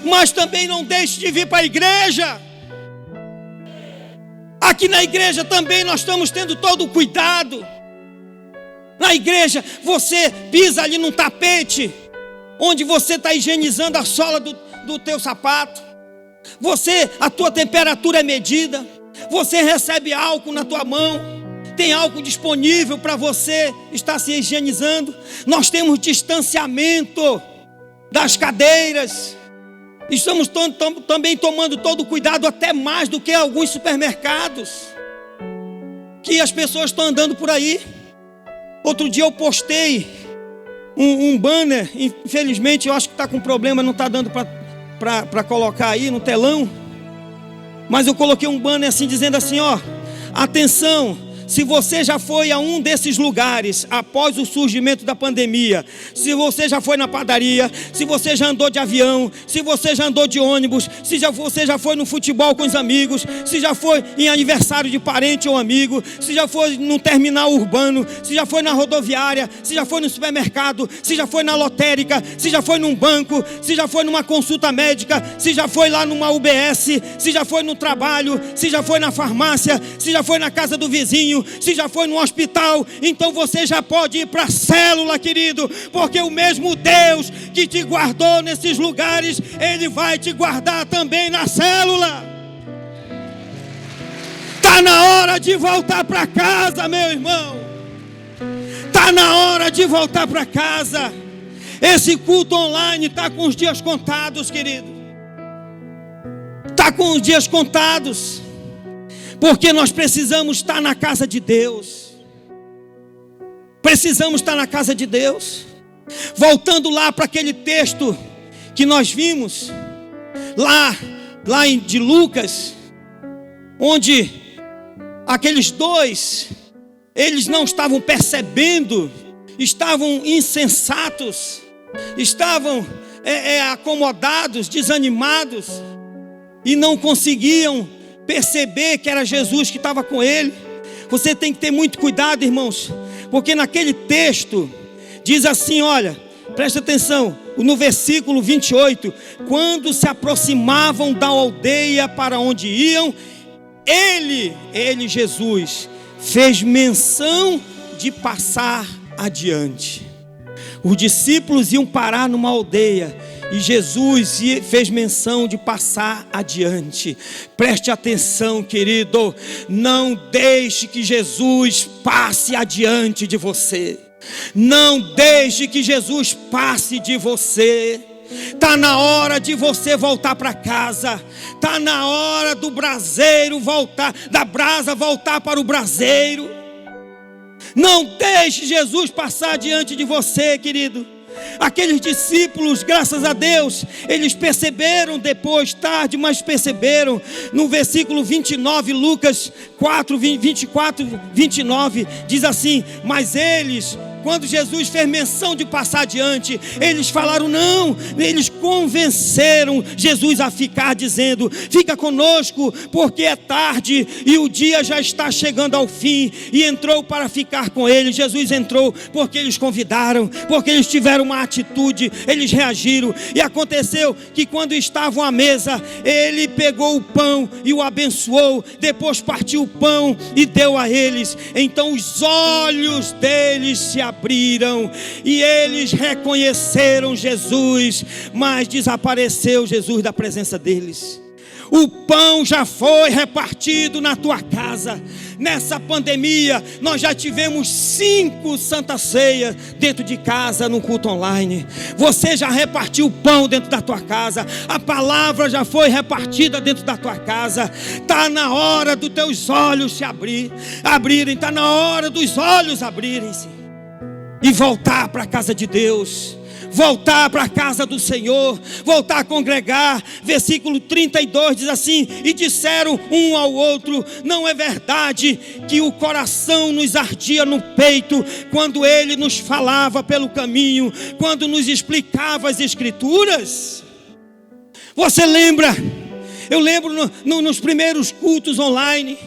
Mas também não deixe de vir para a igreja. Aqui na igreja também nós estamos tendo todo o cuidado. Na igreja você pisa ali num tapete, onde você está higienizando a sola do teu sapato. A tua temperatura é medida. Você recebe álcool na tua mão. Tem álcool disponível para você estar se higienizando. Nós temos distanciamento das cadeiras. Estamos também tomando todo o cuidado, até mais do que alguns supermercados que as pessoas estão andando por aí. Outro dia eu postei um banner. Infelizmente eu acho que está com problema, não está dando para colocar aí no telão. Mas eu coloquei um banner assim, dizendo assim, atenção, se você já foi a um desses lugares após o surgimento da pandemia, se você já foi na padaria, se você já andou de avião, se você já andou de ônibus, você já foi no futebol com os amigos, se já foi em aniversário de parente ou amigo, se já foi no terminal urbano, se já foi na rodoviária, se já foi no supermercado, se já foi na lotérica, se já foi num banco, se já foi numa consulta médica, se já foi lá numa UBS, se já foi no trabalho, se já foi na farmácia, se já foi na casa do vizinho, se já foi no hospital, então você já pode ir para a célula, querido, porque o mesmo Deus que te guardou nesses lugares, Ele vai te guardar também na célula. Está na hora de voltar para casa, meu irmão. Está na hora de voltar para casa. Esse culto online está com os dias contados, querido. Está com os dias contados. Porque nós precisamos estar na casa de Deus. Precisamos estar na casa de Deus. Voltando lá para aquele texto que nós vimos, lá de Lucas, onde aqueles dois, eles não estavam percebendo, estavam insensatos, estavam acomodados, desanimados, e não conseguiam perceber que era Jesus que estava com ele. Você tem que ter muito cuidado, irmãos, porque naquele texto diz assim, olha, presta atenção, no versículo 28, quando se aproximavam da aldeia para onde iam, ele, Jesus, fez menção de passar adiante. Os discípulos iam parar numa aldeia e Jesus fez menção de passar adiante. Preste atenção, querido. Não deixe que Jesus passe adiante de você. Não deixe que Jesus passe de você. Está na hora de você voltar para casa. Está na hora do braseiro voltar, da brasa voltar para o braseiro. Não deixe Jesus passar diante de você, querido. Aqueles discípulos, graças a Deus, eles perceberam depois, tarde, mas perceberam. No versículo 29, Lucas 4, 24, 29, diz assim: mas eles, quando Jesus fez menção de passar adiante, eles falaram não, eles convenceram Jesus a ficar, dizendo: fica conosco, porque é tarde e o dia já está chegando ao fim. E entrou para ficar com eles. Jesus entrou porque eles convidaram, porque eles tiveram uma atitude, eles reagiram. E aconteceu que quando estavam à mesa, ele pegou o pão e o abençoou, depois partiu o pão e deu a eles. Então os olhos deles se abriram e eles reconheceram Jesus, mas desapareceu Jesus da presença deles. O pão já foi repartido na tua casa. Nessa pandemia, nós já tivemos 5 Santa Ceias dentro de casa, no culto online. Você já repartiu o pão dentro da tua casa. A palavra já foi repartida dentro da tua casa. Está na hora dos teus olhos se abrirem. Está na hora dos olhos abrirem-se e voltar para a casa de Deus. voltar para a casa do Senhor, voltar a congregar. Versículo 32 diz assim: e disseram um ao outro: não é verdade que o coração nos ardia no peito quando ele nos falava pelo caminho, quando nos explicava as Escrituras? Você lembra? Eu lembro nos primeiros cultos online,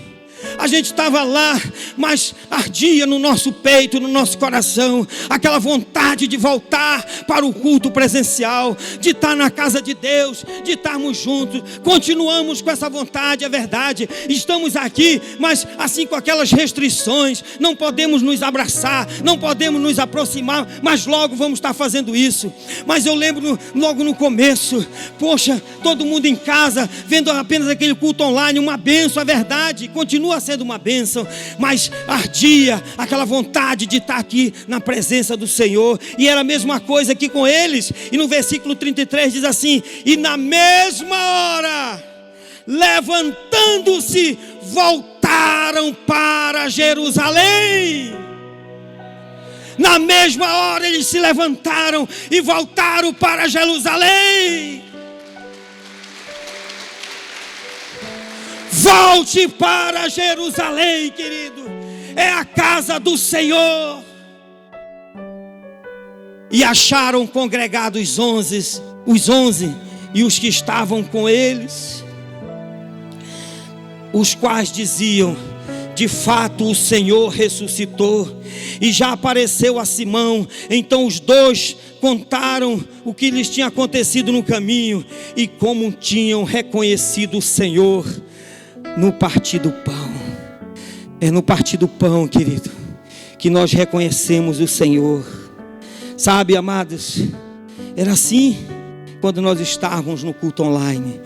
a gente estava lá, mas ardia no nosso peito, no nosso coração, aquela vontade de voltar para o culto presencial, de estar na casa de Deus, de estarmos juntos. Continuamos com essa vontade, é verdade. Estamos aqui, mas assim com aquelas restrições, não podemos nos abraçar, não podemos nos aproximar, mas logo vamos estar fazendo isso. Mas eu lembro logo no começo, poxa, todo mundo em casa, vendo apenas aquele culto online, uma bênção, é verdade, continua sendo uma bênção, mas ardia aquela vontade de estar aqui na presença do Senhor. E era a mesma coisa aqui com eles. E no versículo 33 diz assim: e na mesma hora, levantando-se, voltaram para Jerusalém. Na mesma hora eles se levantaram e voltaram para Jerusalém. Volte para Jerusalém, querido. É a casa do Senhor. E acharam congregados os 11 e os que estavam com eles, os quais diziam: de fato o Senhor ressuscitou e já apareceu a Simão. Então os dois contaram o que lhes tinha acontecido no caminho e como tinham reconhecido o Senhor no partir do pão. É no partir do pão, querido, que nós reconhecemos o Senhor. Sabe, amados, era assim quando nós estávamos no culto online.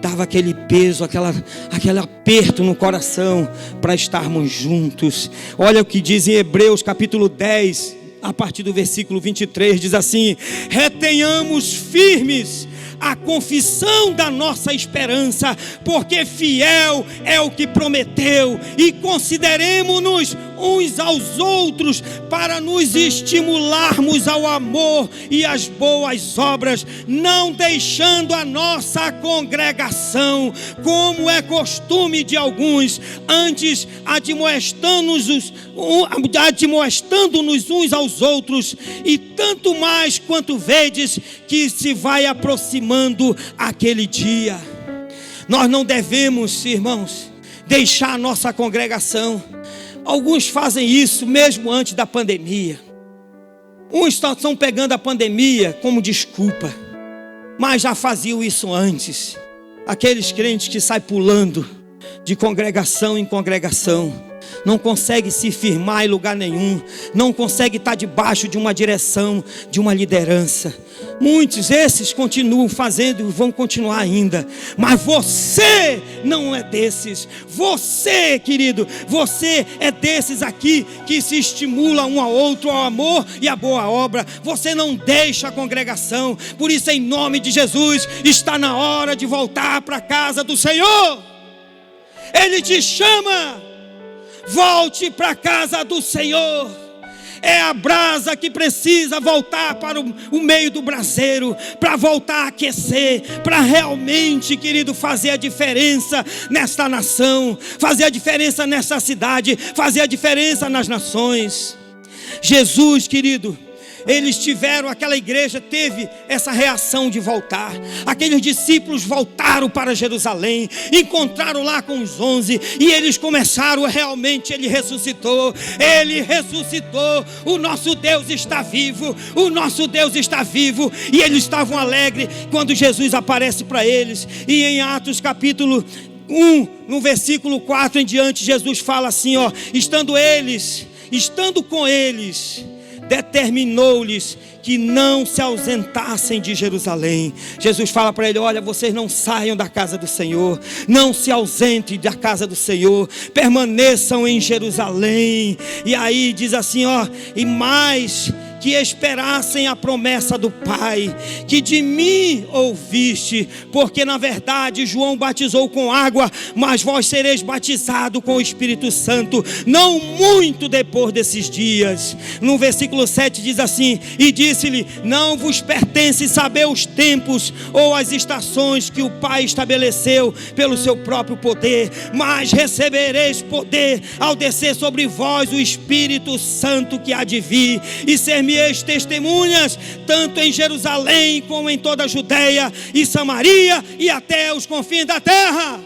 Dava aquele peso, aquele aperto no coração para estarmos juntos. Olha o que diz em Hebreus capítulo 10, a partir do versículo 23, diz assim: retenhamos firmes a confissão da nossa esperança, porque fiel é o que prometeu, e consideremos-nos uns aos outros para nos estimularmos ao amor e às boas obras, não deixando a nossa congregação, como é costume de alguns, antes admoestando-nos uns aos outros, e tanto mais quanto vedes que se vai aproximando aquele dia. Nós não devemos, irmãos, deixar a nossa congregação. Alguns fazem isso mesmo antes da pandemia. Uns estão pegando a pandemia como desculpa, mas já faziam isso antes. Aqueles crentes que saem pulando de congregação em congregação, não consegue se firmar em lugar nenhum, não consegue estar debaixo de uma direção, de uma liderança. Muitos esses continuam fazendo e vão continuar ainda, mas você não é desses. Você, querido, você é desses aqui que se estimula um ao outro ao amor e à boa obra. Você não deixa a congregação. Por isso, em nome de Jesus, está na hora de voltar para a casa do Senhor. Ele te chama. Volte para a casa do Senhor. É a brasa que precisa voltar para o meio do braseiro, para voltar a aquecer, para realmente, querido, fazer a diferença nesta nação, fazer a diferença nessa cidade, fazer a diferença nas nações. Jesus, querido, eles tiveram, aquela igreja teve essa reação de voltar. Aqueles discípulos voltaram para Jerusalém, encontraram lá com os 11 e eles começaram, realmente ele ressuscitou, o nosso Deus está vivo, o nosso Deus está vivo. E eles estavam alegres quando Jesus aparece para eles. E em Atos capítulo 1, no versículo 4 em diante, Jesus fala assim, ó: estando com eles, determinou-lhes que não se ausentassem de Jerusalém. Jesus fala para ele: olha, vocês não saiam da casa do Senhor, não se ausentem da casa do Senhor, permaneçam em Jerusalém. E aí diz assim, ó: e mais que esperassem a promessa do Pai, que de mim ouviste, porque na verdade João batizou com água, mas vós sereis batizados com o Espírito Santo, não muito depois desses dias. No versículo 7 diz assim: e disse-lhe: não vos pertence saber os tempos ou as estações que o Pai estabeleceu pelo seu próprio poder, mas recebereis poder ao descer sobre vós o Espírito Santo que há de vir, e ser-me-eis testemunhas tanto em Jerusalém como em toda a Judeia e Samaria e até os confins da terra.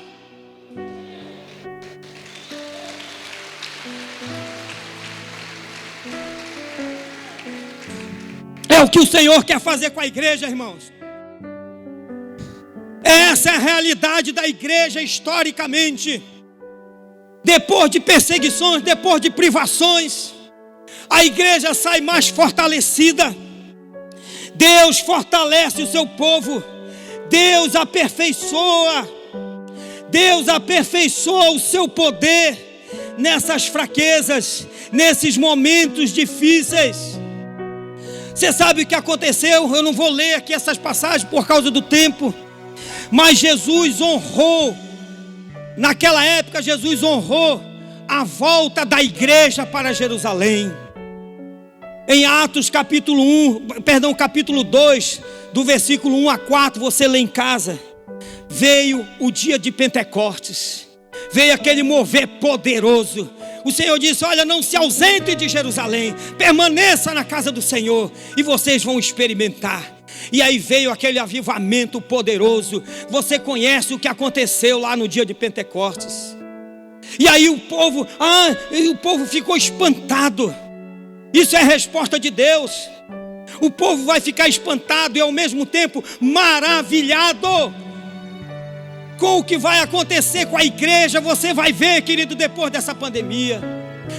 É o que o Senhor quer fazer com a igreja, irmãos. Essa é a realidade da igreja historicamente. Depois de perseguições, depois de privações, a igreja sai mais fortalecida. Deus fortalece o seu povo. Deus aperfeiçoa o seu poder nessas fraquezas, nesses momentos difíceis. Você sabe o que aconteceu? Eu não vou ler aqui essas passagens por causa do tempo, mas Jesus honrou, naquela época Jesus honrou a volta da igreja para Jerusalém. Em Atos capítulo 2, do versículo 1 a 4, você lê em casa. Veio o dia de Pentecostes, veio aquele mover poderoso. O Senhor disse: olha, não se ausente de Jerusalém, permaneça na casa do Senhor e vocês vão experimentar. E aí veio aquele avivamento poderoso. Você conhece o que aconteceu lá no dia de Pentecostes. E aí o povo ficou espantado. Isso é a resposta de Deus. O povo vai ficar espantado e ao mesmo tempo maravilhado com o que vai acontecer com a igreja. Você vai ver, querido, depois dessa pandemia.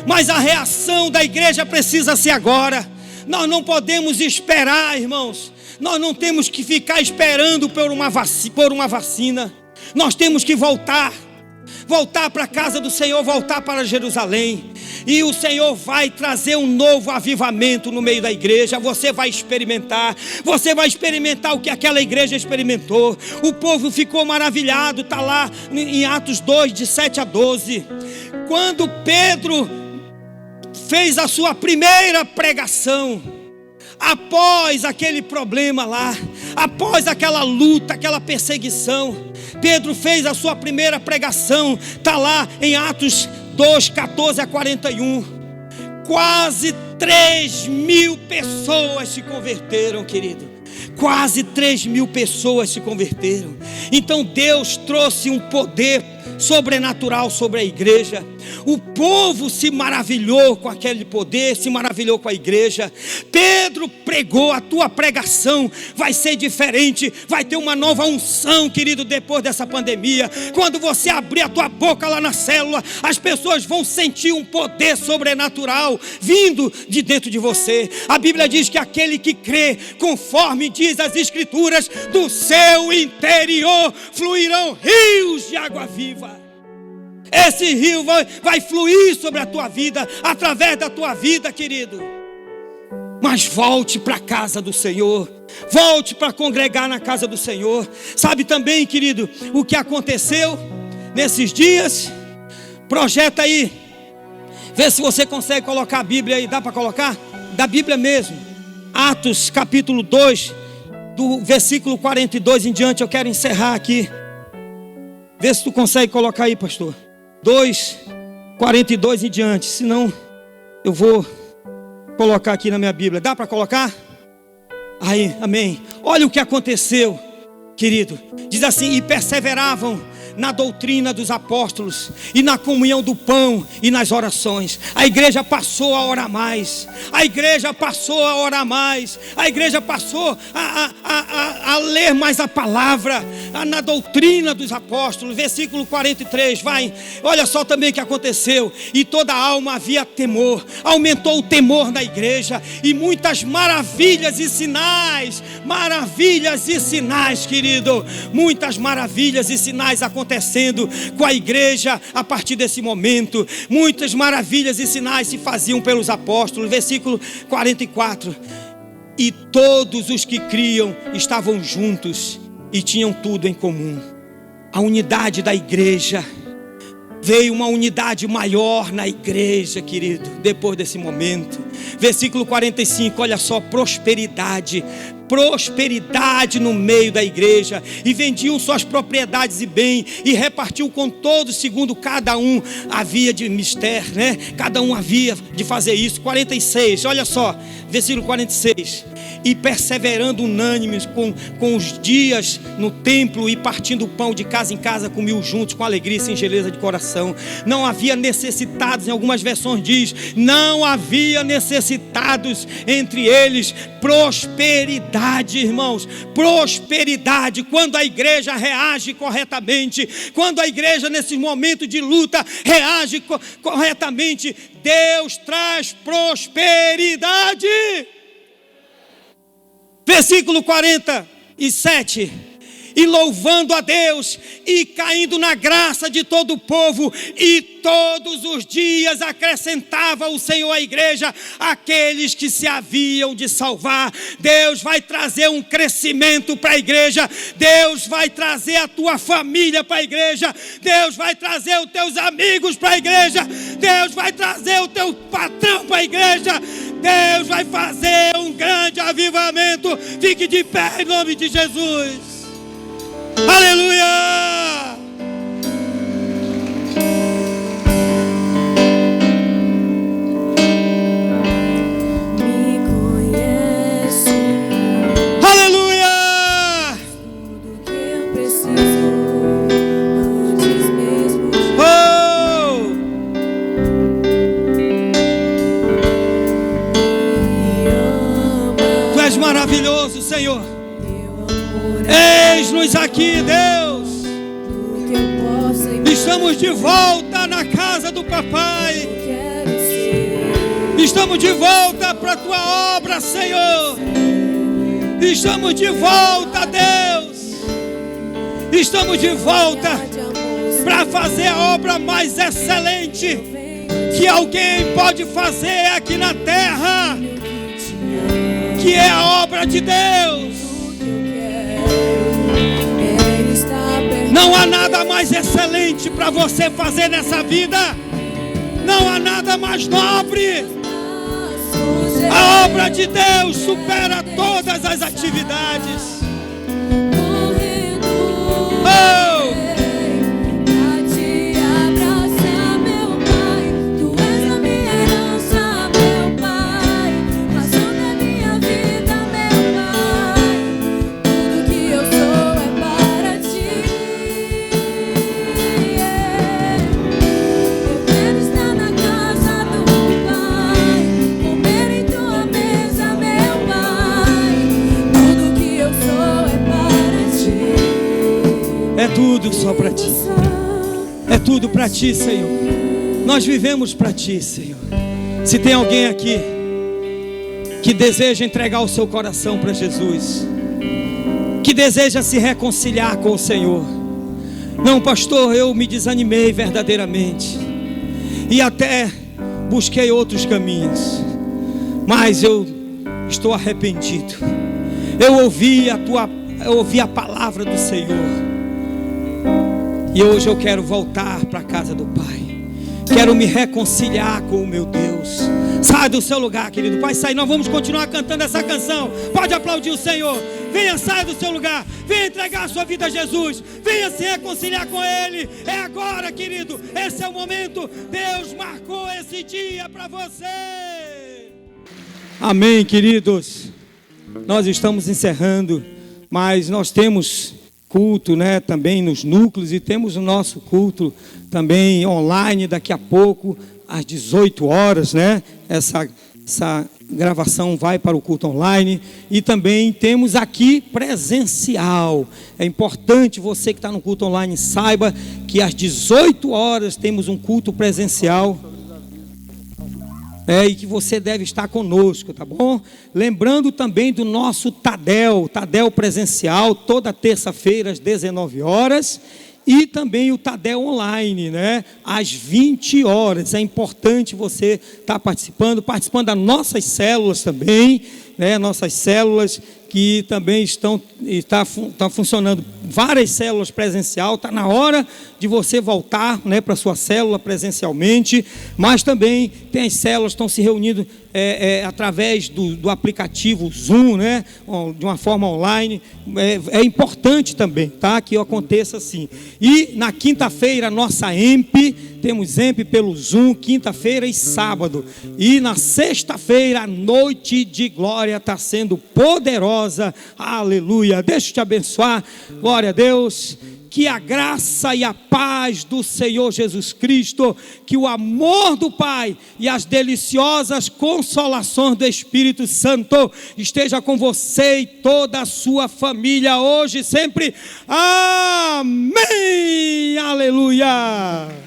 Mas a reação da igreja precisa ser agora. Nós não podemos esperar, irmãos. Nós não temos que ficar esperando por uma vacina. Nós temos que voltar para a casa do Senhor, voltar para Jerusalém. E o Senhor vai trazer um novo avivamento no meio da igreja. Você vai experimentar o que aquela igreja experimentou. O povo ficou maravilhado. Está lá em Atos 2, de 7 a 12. Quando Pedro fez a sua primeira pregação, após aquele problema lá, após aquela luta, aquela perseguição, Pedro fez a sua primeira pregação. Está lá em Atos 2, 14 a 41. Quase 3.000 pessoas se converteram, querido. Quase 3.000 pessoas se converteram. Então Deus trouxe um poder sobrenatural sobre a igreja. O povo se maravilhou com aquele poder, se maravilhou com a igreja. Pedro pregou, a tua pregação vai ser diferente, vai ter uma nova unção, querido, depois dessa pandemia. Quando você abrir a tua boca lá na célula, as pessoas vão sentir um poder sobrenatural vindo de dentro de você. A Bíblia diz que aquele que crê, conforme diz as Escrituras, do seu interior fluirão rios de água viva. Esse rio vai fluir sobre a tua vida, através da tua vida, querido. Mas volte para a casa do Senhor, volte para congregar na casa do Senhor. Sabe também, querido, o que aconteceu nesses dias? Projeta aí, vê se você consegue colocar a Bíblia aí. Dá para colocar? Da Bíblia mesmo. Atos capítulo 2, do versículo 42 em diante. Eu quero encerrar aqui. Vê se tu consegue colocar aí, pastor. 2, 42 em diante. Senão eu vou colocar aqui na minha Bíblia. Dá para colocar? Aí, amém. Olha o que aconteceu, querido. Diz assim: e perseveravam na doutrina dos apóstolos e na comunhão do pão e nas orações. A igreja passou a orar mais. A igreja passou a orar mais. A igreja passou a ler mais a palavra, na doutrina dos apóstolos. Versículo 43, vai. Olha só também o que aconteceu. E toda alma havia temor. Aumentou o temor na igreja. E muitas maravilhas e sinais maravilhas e sinais, querido. Muitas maravilhas e sinais acontecendo com a igreja a partir desse momento. Muitas maravilhas e sinais se faziam pelos apóstolos. Versículo 44. E todos os que criam estavam juntos e tinham tudo em comum. A unidade da igreja. Veio uma unidade maior na igreja, querido, depois desse momento. Versículo 45, olha só, prosperidade no meio da igreja. E vendiam suas propriedades e bem, e repartiu com todos, segundo cada um havia de mister, né? Cada um havia de fazer isso. 46, olha só, versículo 46. E perseverando unânimes com os dias no templo e partindo o pão de casa em casa, comiam juntos com alegria e singeleza de coração. Não havia necessitados, em algumas versões diz, não havia necessitados entre eles. Prosperidade, irmãos, prosperidade. Quando a igreja reage corretamente, quando a igreja nesse momento de luta reage corretamente, Deus traz prosperidade. Versículo 47. E louvando a Deus e caindo na graça de todo o povo, e todos os dias acrescentava o Senhor à igreja aqueles que se haviam de salvar. Deus vai trazer um crescimento para a igreja. Deus vai trazer a tua família para a igreja. Deus vai trazer os teus amigos para a igreja. Deus vai trazer o teu patrão para a igreja. Deus vai fazer um grande avivamento. Fique de pé em nome de Jesus. Aleluia! Me conheço. Aleluia! Tudo que eu preciso antes mesmo de me ama. Tu és maravilhoso, Senhor. Eis-nos aqui, Deus. Estamos de volta na casa do Papai. Estamos de volta para a tua obra, Senhor. Estamos de volta, Deus. Estamos de volta para fazer a obra mais excelente que alguém pode fazer aqui na terra, que é a obra de Deus. Não há nada mais excelente para você fazer nessa vida. Não há nada mais nobre. A obra de Deus supera todas as atividades. Oh! É tudo só para ti. É tudo para ti, Senhor. Nós vivemos para ti, Senhor. Se tem alguém aqui que deseja entregar o seu coração para Jesus, que deseja se reconciliar com o Senhor. Não, pastor, eu me desanimei verdadeiramente e até busquei outros caminhos, mas eu estou arrependido. Eu ouvi a palavra do Senhor. E hoje eu quero voltar para a casa do Pai. Quero me reconciliar com o meu Deus. Sai do seu lugar, querido. Vai sair. Nós vamos continuar cantando essa canção. Pode aplaudir o Senhor. Venha, saia do seu lugar. Venha entregar a sua vida a Jesus. Venha se reconciliar com Ele. É agora, querido. Esse é o momento. Deus marcou esse dia para você. Amém, queridos. Nós estamos encerrando, mas nós temos culto, né, também nos núcleos, e temos o nosso culto também online daqui a pouco às 18 horas, né? Essa gravação vai para o culto online, e também temos aqui presencial. É importante você que está no culto online saiba que às 18 horas temos um culto presencial. e que você deve estar conosco, tá bom? Lembrando também do nosso Tadel presencial, toda terça-feira às 19 horas, e também o Tadel online, né? Às 20 horas. É importante você estar participando das nossas células também, né? Nossas células que também estão funcionando, várias células presencial. Está na hora de você voltar, né, para a sua célula presencialmente, mas também tem as células que estão se reunindo através do aplicativo Zoom, né, de uma forma online. É importante também, tá, que aconteça assim. E na quinta-feira, nossa temos EMP pelo Zoom, quinta-feira e sábado. E na sexta-feira, a noite de glória está sendo poderosa. Aleluia. Deixa eu te abençoar. Glória a Deus. Que a graça e a paz do Senhor Jesus Cristo, que o amor do Pai e as deliciosas consolações do Espírito Santo esteja com você e toda a sua família hoje e sempre. Amém. Aleluia.